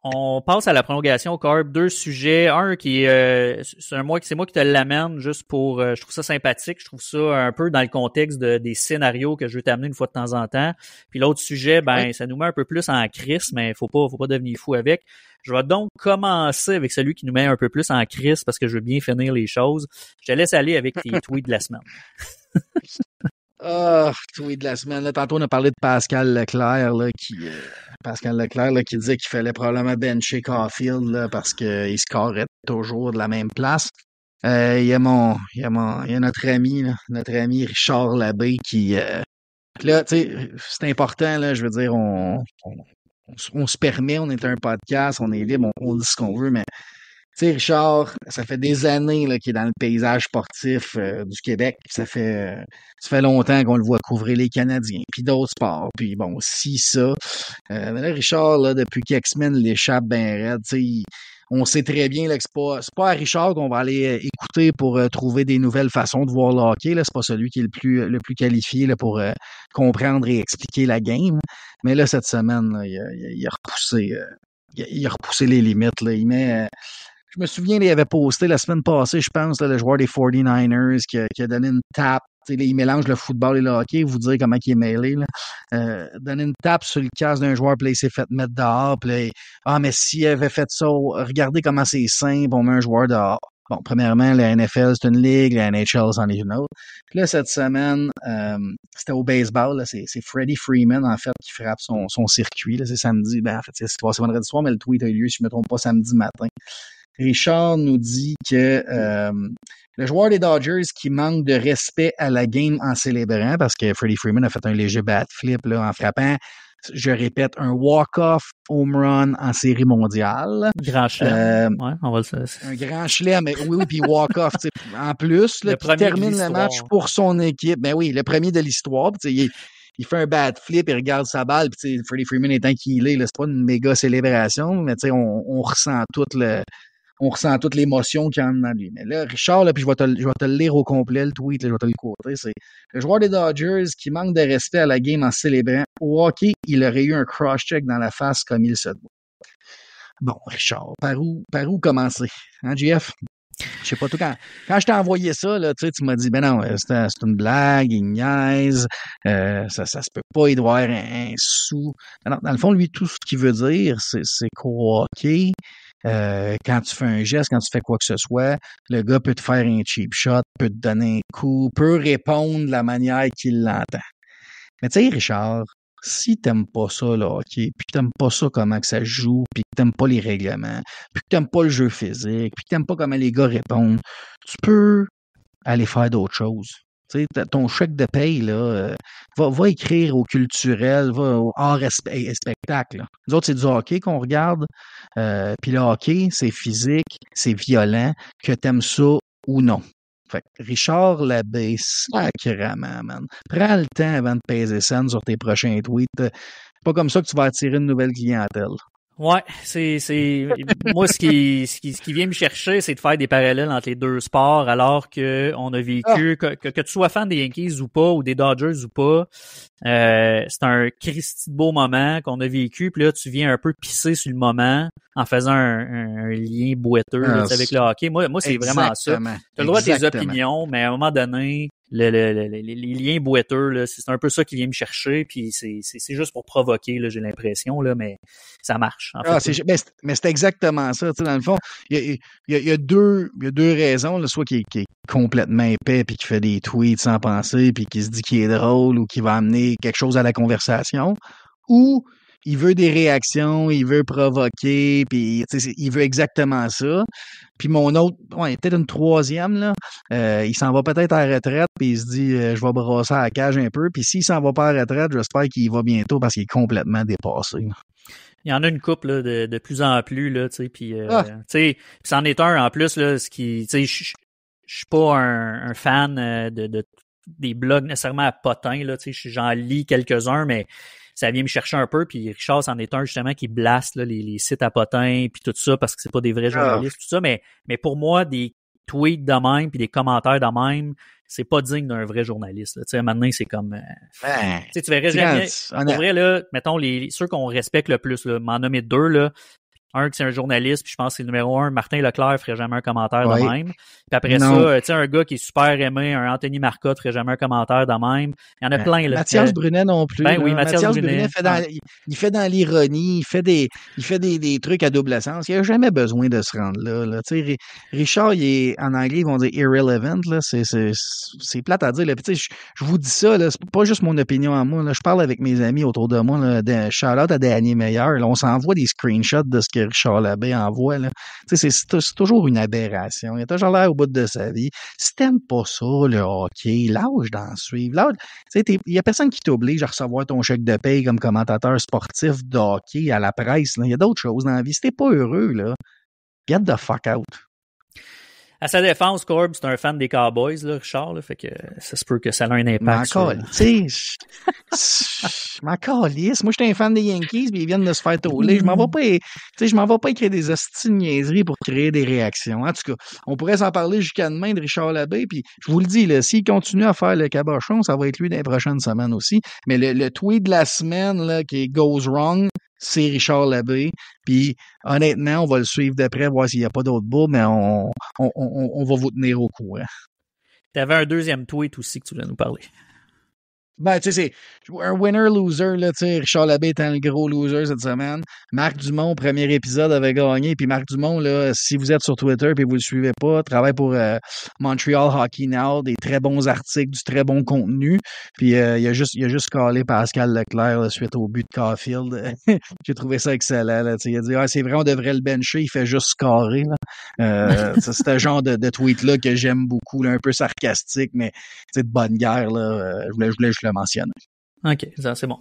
On passe à la prolongation, Corb. 2 sujets. Un qui est, c'est moi qui te l'amène juste pour, je trouve ça sympathique. Je trouve ça un peu dans le contexte des scénarios que je veux t'amener une fois de temps en temps. Puis l'autre sujet, ça nous met un peu plus en crise, mais faut pas devenir fou avec. Je vais donc commencer avec celui qui nous met un peu plus en crise parce que je veux bien finir les choses. Je te laisse aller avec tes tweets de la semaine. Tweet de la semaine. Là, tantôt, on a parlé de Pascal Leclerc, qui disait qu'il fallait probablement bencher Caulfield, là, parce qu'il scorait toujours de la même place. Il y a notre ami Richard Labbé qui, là, tu sais, c'est important, là, je veux dire, on se permet, on est un podcast, on est libre, on dit ce qu'on veut, mais tu sais, Richard, ça fait des années là, qu'il est dans le paysage sportif du Québec. Ça fait longtemps qu'on le voit couvrir les Canadiens, puis d'autres sports. Puis bon, ça. Mais là, Richard, là, depuis quelques semaines, l'échappe bien raide. On sait très bien là, que c'est pas à Richard qu'on va aller écouter pour trouver des nouvelles façons de voir le hockey. Là. C'est pas celui qui est le plus qualifié là, pour comprendre et expliquer la game. Mais là, cette semaine, là, il a repoussé les limites. Là. Je me souviens, il avait posté la semaine passée, je pense, là, le joueur des 49ers qui a donné une tape. Il mélange le football et le hockey, vous dire comment il est mêlé. Donner une tape sur le casque d'un joueur, puis là, il s'est fait mettre dehors. Puis là, mais s'il avait fait ça, regardez comment c'est simple, on met un joueur dehors. Bon, premièrement, la NFL, c'est une ligue, la NHL, c'en est une autre. Puis là, cette semaine, c'était au baseball, là, c'est Freddie Freeman, en fait, qui frappe son circuit. Là, c'est samedi, en fait, c'est passé vendredi soir, mais le tweet a eu lieu, si je ne me trompe pas, samedi matin. Richard nous dit que le joueur des Dodgers qui manque de respect à la game en célébrant, parce que Freddie Freeman a fait un léger bat flip là, en frappant, je répète, un walk-off home run en série mondiale. Grand chelem. Ouais, on va le faire. Un grand chelem, mais oui, puis walk-off. En plus, là, qui termine le match pour son équipe. Ben oui, le premier de l'histoire. Il fait un bad flip, il regarde sa balle, puis Freddie Freeman étant qu'il est, là, c'est pas une méga célébration, mais on ressent toute l'émotion qu'il y a en lui. Mais là, Richard, là, puis je vais te le lire au complet, le tweet, là, je vais te le quoter, c'est le joueur des Dodgers qui manque de respect à la game en célébrant. Au hockey, il aurait eu un cross-check dans la face comme il se doit. Bon, Richard, par où commencer? Hein, JF? Je sais pas, tout quand je t'ai envoyé ça, là, tu m'as dit, ben non, c'est une blague, il niaise, ça se peut pas, il doit avoir un sou. Alors, dans le fond, lui, tout ce qu'il veut dire, c'est qu'au hockey, quand tu fais un geste, quand tu fais quoi que ce soit, le gars peut te faire un cheap shot, peut te donner un coup, peut répondre de la manière qu'il l'entend. Mais tu sais, Richard, si t'aimes pas ça, le hockey, puis que t'aimes pas ça comment que ça se joue, puis que t'aimes pas les règlements, puis que t'aimes pas le jeu physique, puis que t'aimes pas comment les gars répondent, tu peux aller faire d'autres choses. Tu sais, ton chèque de paye, là, va écrire au culturel, va au art et spectacle. Là. Nous autres, c'est du hockey qu'on regarde, puis le hockey, c'est physique, c'est violent, que t'aimes ça ou non. Fait que Richard Labbé, sacrément, man. Prends le temps avant de peser scène sur tes prochains tweets. C'est pas comme ça que tu vas attirer une nouvelle clientèle. Ouais, c'est moi ce qui vient me chercher, c'est de faire des parallèles entre les deux sports, alors que on a vécu que tu sois fan des Yankees ou pas, ou des Dodgers ou pas, c'est un Christy de beau moment qu'on a vécu, puis là tu viens un peu pisser sur le moment en faisant un lien boiteux là, avec le hockey. Moi c'est vraiment ça. T'as le droit à tes opinions, mais à un moment donné, les liens boiteux, là, c'est un peu ça qui vient me chercher, puis c'est juste pour provoquer, là, j'ai l'impression, là, mais ça marche. En fait, mais c'est exactement ça. Dans le fond, il y a deux raisons, là, soit qui est complètement épais, puis qui fait des tweets sans penser, puis qui se dit qu'il est drôle ou qui va amener quelque chose à la conversation, ou il veut des réactions, il veut provoquer, puis il veut exactement ça. Puis mon autre, peut-être une troisième, là, il s'en va peut-être à la retraite, puis il se dit, je vais brasser à la cage un peu, puis s'il s'en va pas à la retraite, j'espère qu'il y va bientôt parce qu'il est complètement dépassé. Là. Il y en a une couple là, de plus en plus, là, tu sais, puis c'en est un en plus, là, ce qui, tu sais, je suis pas un fan de des blogs nécessairement à potins, là, tu sais, j'en lis quelques-uns, mais ça vient me chercher un peu, puis Richard, c'en est un justement qui blaste là, les sites à potins, puis tout ça, parce que c'est pas des vrais journalistes, tout ça, mais pour moi, des tweets de même puis des commentaires de même, c'est pas digne d'un vrai journaliste. Tu sais, maintenant, c'est comme... tu verrais jamais... Pour vrai, là, mettons, ceux qu'on respecte le plus, là, m'en nommer 2, là. Un, que c'est un journaliste, puis je pense que c'est le numéro 1, Martin Leclerc ferait jamais un commentaire de même. Puis après ça, tu sais, un gars qui est super aimé, un Anthony Marcotte ferait jamais un commentaire de même. Il y en a plein, là. Mathias Brunet non plus. Ben oui, Mathias Brunet. Il fait dans l'ironie, il fait des trucs à double sens. Il a jamais besoin de se rendre là. Tu sais, Richard, il est, en anglais, ils vont dire irrelevant, là. C'est plate à dire, là. Puis tu sais, je vous dis ça, là. C'est pas juste mon opinion à moi, là. Je parle avec mes amis autour de moi, là. Shout-out à Danny Meyer, là. On s'envoie des screenshots de ce que Richard Labbé envoie, là. Tu sais, c'est toujours une aberration. Il a toujours l'air au bout de sa vie. Si t'aimes pas ça, le hockey, lâche d'en suivre. Tu sais, il y a personne qui t'oblige à recevoir ton chèque de paye comme commentateur sportif de hockey à la presse, là. Il y a d'autres choses dans la vie. Si t'es pas heureux, là, get the fuck out. À sa défense, Corb, c'est un fan des Cowboys, là, Richard, là, fait que ça se peut que ça a un impact sur... Tu sais, ma calisse. Moi, j'étais un fan des Yankees, puis ils viennent de se faire tauler. Je m'en vais pas écrire des hosties de niaiseries pour créer des réactions. En tout cas, on pourrait s'en parler jusqu'à demain de Richard Labbé, puis je vous le dis, là, s'il continue à faire le cabochon, ça va être lui dans les prochaines semaines aussi. Mais le tweet de la semaine, là, qui goes wrong, c'est Richard Labbé. Puis honnêtement, on va le suivre de près, voir s'il n'y a pas d'autres bouts, mais on va vous tenir au courant. Tu avais un deuxième tweet aussi que tu voulais nous parler. Ben, tu sais, c'est un winner-loser, là, tu sais, Richard Labbé étant le gros loser cette semaine. Marc Dumont, premier épisode, avait gagné, puis Marc Dumont, là, si vous êtes sur Twitter et vous le suivez pas, travaille pour Montreal Hockey Now, des très bons articles, du très bon contenu, puis il a juste calé Pascal Leclerc, là, suite au but de Caulfield. J'ai trouvé ça excellent, là, tu sais, il a dit, c'est vrai, on devrait le bencher, il fait juste scorer, là. C'est un genre de tweet-là que j'aime beaucoup, là, un peu sarcastique, mais, tu sais, de bonne guerre, là, je voulais juste le mentionner. OK, ça, c'est bon.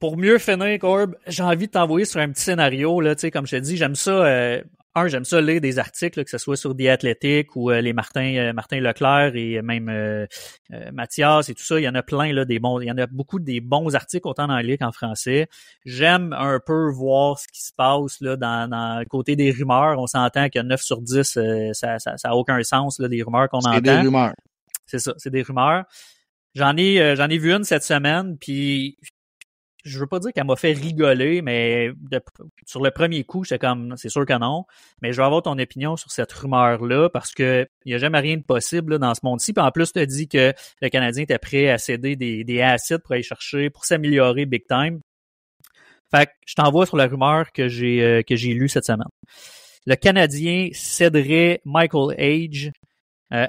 Pour mieux finir, Corb, j'ai envie de t'envoyer sur un petit scénario, là, tu sais, comme je te dis, j'aime ça, j'aime ça lire des articles, là, que ce soit sur The Athletic ou les Martin Leclerc et même Mathias et tout ça, il y en a plein, là, il y en a beaucoup des bons articles, autant en anglais qu'en français. J'aime un peu voir ce qui se passe, là, dans le côté des rumeurs. On s'entend que 9 sur 10, ça a aucun sens, là, des rumeurs qu'on entend. C'est des rumeurs. C'est ça, c'est des rumeurs. J'en ai vu une cette semaine, puis je veux pas dire qu'elle m'a fait rigoler, mais sur le premier coup, j'étais comme, c'est sûr que non, mais je veux avoir ton opinion sur cette rumeur-là, parce que il y a jamais rien de possible là, dans ce monde-ci, puis en plus, tu as dit que le Canadien était prêt à céder des assets pour aller chercher, pour s'améliorer big time. Fait que je t'envoie sur la rumeur que j'ai lue cette semaine. Le Canadien céderait Michael Age,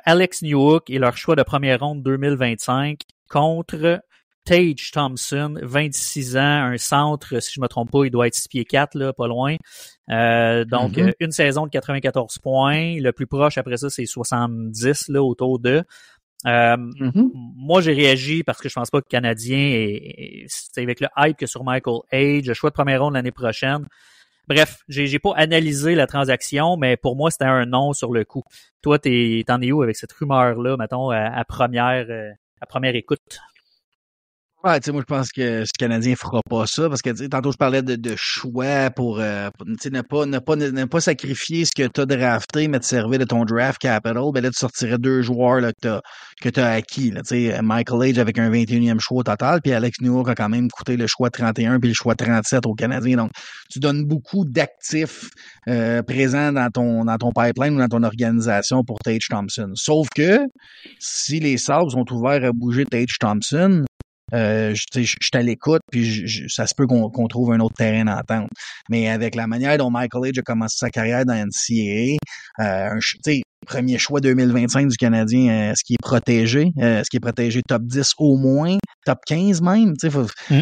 Alex Newhook et leur choix de première ronde 2025 contre Tage Thompson, 26 ans, un centre, si je me trompe pas, il doit être 6 pieds 4, là, pas loin. Donc, une saison de 94 points. Le plus proche, après ça, c'est 70, là, autour de. Moi, j'ai réagi parce que je pense pas que le Canadien c'est avec le hype que sur Michael Age, le choix de première ronde l'année prochaine. Bref, j'ai pas analysé la transaction, mais pour moi, c'était un non sur le coup. Toi, t'en es où avec cette rumeur-là, mettons, à première écoute? Ouais, tu sais, moi, je pense que ce Canadien fera pas ça, parce que, tu sais, tantôt, je parlais de choix pour, tu sais, ne pas sacrifier ce que t'as drafté, mais te servir de ton draft capital. Ben là, tu sortirais 2 joueurs, là, que t'as acquis, là. Tu sais, Michael Age avec un 21e choix au total, puis Alex Newhook a quand même coûté le choix 31 puis le choix 37 au Canadien. Donc, tu donnes beaucoup d'actifs, présents dans ton pipeline ou dans ton organisation pour Tage Thompson. Sauf que, si les Sabres sont ouverts à bouger Tage Thompson, je suis à l'écoute, puis ça se peut qu'on trouve un autre terrain d'entente. Mais avec la manière dont Michael Age a commencé sa carrière dans NCAA, premier choix 2025 du Canadien, est-ce qu'il est protégé? Est-ce qu'il est protégé top 10 au moins? Top 15 même?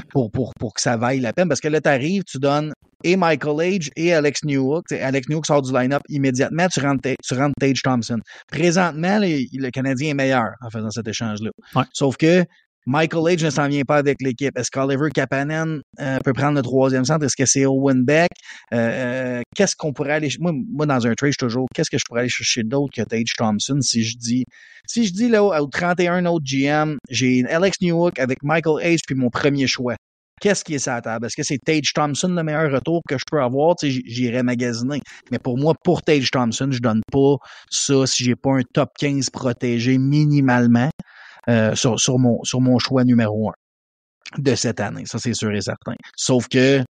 Pour que ça vaille la peine. Parce que là, t'arrives, tu donnes et Michael Age et Alex Newhook. Alex Newhook sort du line-up immédiatement, tu rentres Tage Thompson. Présentement, le Canadien est meilleur en faisant cet échange-là. Ouais. Sauf que Michael Age ne s'en vient pas avec l'équipe. Est-ce qu'Oliver Kapanen peut prendre le 3e centre? Est-ce que c'est Owen Beck? Qu'est-ce qu'on pourrait aller... Moi, dans un trade, je suis toujours... Qu'est-ce que je pourrais aller chercher d'autre que Tage Thompson si je dis là, au 31 autres GM, j'ai Alex Newhook avec Michael Age puis mon premier choix. qu'est-ce qui est sur la table? Est-ce que c'est Tage Thompson le meilleur retour que je peux avoir? Tu sais, j'irais magasiner. Mais pour moi, pour Tage Thompson, je donne pas ça si j'ai pas un top 15 protégé minimalement sur mon choix numéro 1 de cette année. Ça, c'est sûr et certain. Sauf que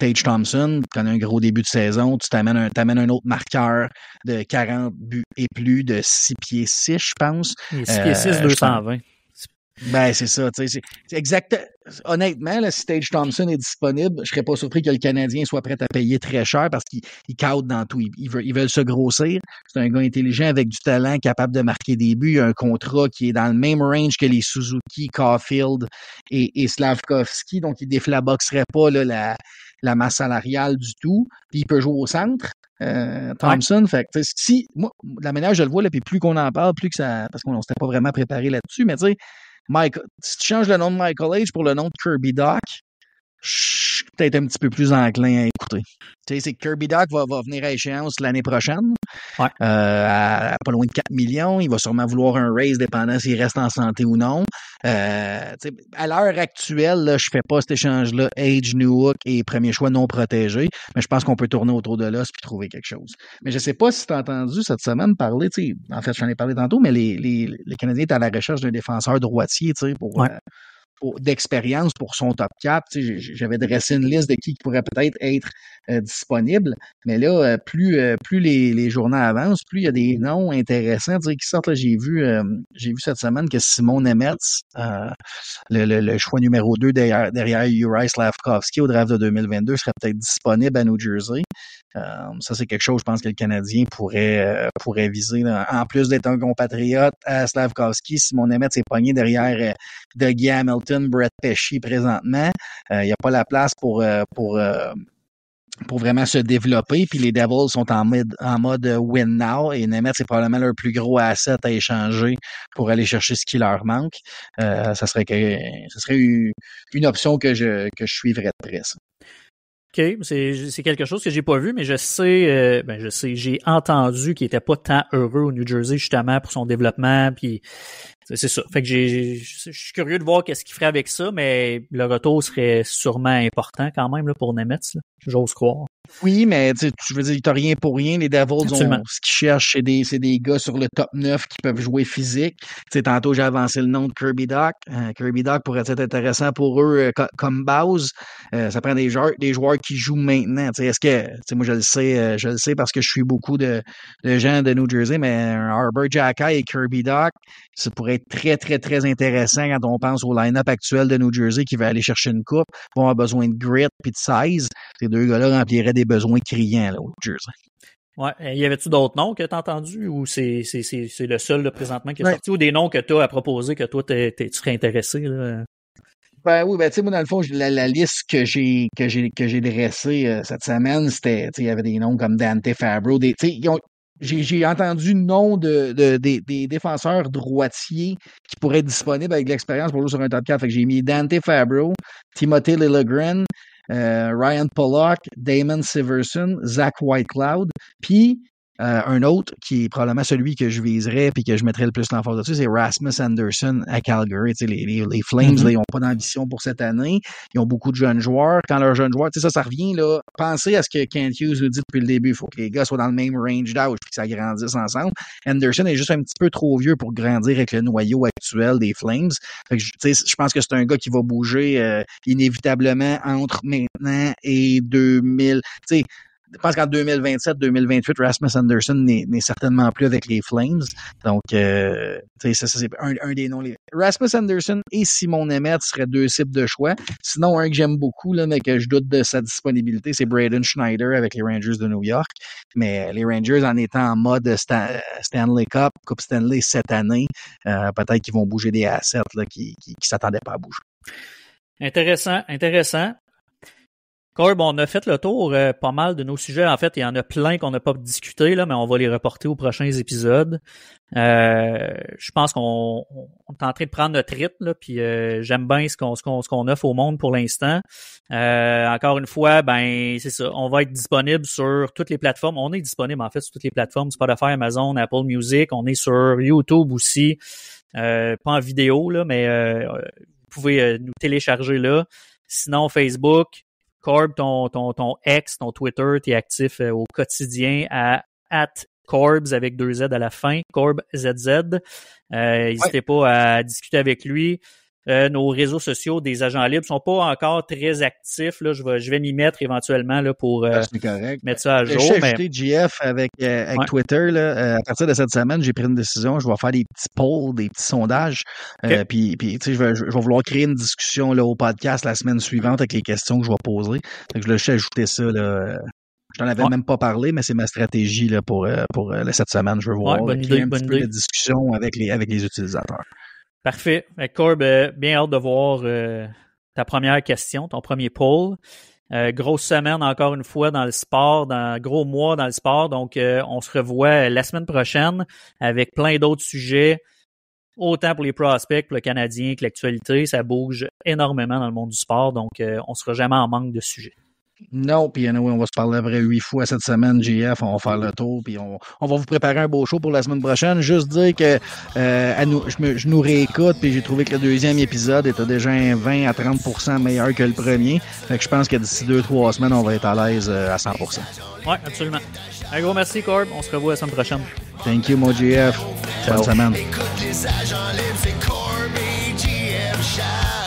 Tage Thompson, quand un gros début de saison, tu t'amènes un autre marqueur de 40 buts et plus de 6 pieds 6, je pense. 6 pieds 6, 220. Ben, c'est ça, tu sais, c'est exact. Honnêtement, là, si Tage Thompson est disponible, je serais pas surpris que le Canadien soit prêt à payer très cher parce qu'il cadre dans tout. Ils veulent se grossir. C'est un gars intelligent avec du talent, capable de marquer des buts. Il a un contrat qui est dans le même range que les Suzuki, Caulfield et Slavkovski, donc il déflaboxerait pas là, la masse salariale du tout. Puis il peut jouer au centre. Thompson, fait que si moi, la manière je le vois, là, puis plus qu'on en parle, plus que ça. Parce qu'on s'était pas vraiment préparé là-dessus, mais tu sais, si tu changes le nom de Michael H pour le nom de Kirby Dach, je suis peut-être un petit peu plus enclin à écouter. Tu sais, c'est que Kirby Dach va venir à échéance l'année prochaine, à pas loin de 4 millions. Il va sûrement vouloir un raise dépendant s'il reste en santé ou non. À l'heure actuelle, là, je fais pas cet échange-là, Age, Newhook et premier choix non protégé, mais je pense qu'on peut tourner autour de l'os puis trouver quelque chose. Mais je sais pas si tu as entendu cette semaine parler, en fait, j'en ai parlé tantôt, mais les Canadiens étaient à la recherche d'un défenseur droitier, pour d'expérience pour son top 4. J'avais dressé une liste de qui pourrait peut-être être disponible, mais là, plus les journées avancent, plus il y a des noms intéressants qui sortent. Là, j'ai vu cette semaine que Simon Nemeth, le choix numéro 2 derrière Uri Slavkovski au draft de 2022, serait peut-être disponible à New Jersey. Ça, c'est quelque chose, je pense, que le Canadien pourrait viser. Là. En plus d'être un compatriote à Slavkovski, Simon Nemeth s'est pogné derrière Dougie Hamilton, Brett Pesci présentement. Il n'y a pas la place pour vraiment se développer. Puis les Devils sont en mode win now et Nemeth, c'est probablement leur plus gros asset à échanger pour aller chercher ce qui leur manque. Ça serait une option que je suivrais de près. Ça. OK, c'est quelque chose que j'ai pas vu, mais je sais, j'ai entendu qu'il était pas tant heureux au New Jersey justement pour son développement, puis c'est ça. Fait que je suis curieux de voir qu'est-ce qu'il ferait avec ça, mais le retour serait sûrement important quand même là, pour Nemeth, j'ose croire. Oui, mais tu veux dire, t'as rien pour rien. Les Devils ce qu'ils cherchent, c'est des gars sur le top 9 qui peuvent jouer physique. Tantôt, j'ai avancé le nom de Kirby Dach. Kirby Dach pourrait être intéressant pour eux comme base. Ça prend des joueurs qui jouent maintenant. Est-ce que, moi, je le sais parce que je suis beaucoup de gens de New Jersey, mais un Arbor Xhekaj et Kirby Dach, ça pourrait être très, très, très intéressant quand on pense au line-up actuel de New Jersey qui va aller chercher une coupe, vont avoir besoin de grit et de size. Ces deux gars-là rempliraient des besoins criants là, au New Jersey. Ouais. Y avait-tu d'autres noms que tu as entendus ou c'est le seul là, présentement qui est sorti ou des noms que tu as à proposer que toi tu serais intéressé là? Ben oui, tu sais, moi, dans le fond, la liste que j'ai dressée cette semaine, c'était, il y avait des noms comme Dante Fabro, j'ai entendu le nom des défenseurs droitiers qui pourraient être disponibles avec de l'expérience pour jouer sur un top 4. Fait que j'ai mis Dante Fabro, Timothy Liljegren, Ryan Pollock, Damon Severson, Zach Whitecloud, puis un autre qui est probablement celui que je viserais puis que je mettrais le plus l'emphase dessus, c'est Rasmus Anderson à Calgary. Les Flames, là, ils n'ont pas d'ambition pour cette année. Ils ont beaucoup de jeunes joueurs. Quand leurs jeunes joueurs, ça revient, là, pensez à ce que Kent Hughes nous dit depuis le début. Il faut que les gars soient dans le même range d'âge puis que ça grandisse ensemble. Anderson est juste un petit peu trop vieux pour grandir avec le noyau actuel des Flames. Fait que, je pense que c'est un gars qui va bouger inévitablement entre maintenant et 2000. Je pense qu'en 2027-2028, Rasmus Anderson n'est certainement plus avec les Flames. Donc, ça c'est un des noms. Rasmus Anderson et Simon Nemeth seraient deux cibles de choix. Sinon, un que j'aime beaucoup, là, mais que je doute de sa disponibilité, c'est Braden Schneider avec les Rangers de New York. Mais les Rangers, en étant en mode Stanley Cup, Coupe Stanley cette année, peut-être qu'ils vont bouger des assets là, qui s'attendaient pas à bouger. Intéressant. Corb, on a fait le tour pas mal de nos sujets. En fait, il y en a plein qu'on n'a pas discuté, là, mais on va les reporter aux prochains épisodes. Je pense qu'on est en train de prendre notre rythme, là, puis j'aime bien ce qu'on offre au monde pour l'instant. Encore une fois, ben c'est ça. On va être disponible sur toutes les plateformes. On est disponible en fait sur toutes les plateformes, Spotify, Amazon, Apple Music. On est sur YouTube aussi. Pas en vidéo, là, mais vous pouvez nous télécharger là. Sinon, Facebook, Corb, ton ex, ton Twitter, t'es actif au quotidien à @Corbs avec 2 Z à la fin, Corb ZZ. N'hésitez pas à discuter avec lui. Nos réseaux sociaux des agents libres sont pas encore très actifs. Là, je vais m'y mettre éventuellement là, pour mettre ça à jour. J'ai ajouté GF avec Twitter. Là, à partir de cette semaine, j'ai pris une décision. Je vais faire des petits polls, des petits sondages. Okay. Puis tu sais, je vais vouloir créer une discussion là, au podcast la semaine suivante avec les questions que je vais poser. Donc, je vais ajouter ça. Là. Je n'en avais même pas parlé, mais c'est ma stratégie là, pour cette semaine. Je veux voir créer un petit peu de discussion avec les utilisateurs. Parfait. Corb, bien hâte de voir ta première question, ton premier poll. Grosse semaine encore une fois dans le sport, gros mois dans le sport. Donc, on se revoit la semaine prochaine avec plein d'autres sujets, autant pour les prospects, pour le Canadien que l'actualité. Ça bouge énormément dans le monde du sport. Donc, on sera jamais en manque de sujets. Non, puis anyway, on va se parler après 8 fois cette semaine, JF, on va faire le tour, puis on va vous préparer un beau show pour la semaine prochaine. Juste dire que je nous réécoute, puis j'ai trouvé que le deuxième épisode était déjà un 20 à 30% meilleur que le premier. Fait que je pense que d'ici 2-3 semaines, on va être à l'aise à 100%. Oui, absolument. Un gros merci, Corb. On se revoit la semaine prochaine. Thank you, mon JF. Bonne semaine. Écoute les agents libres, c'est Corb et JF Charles.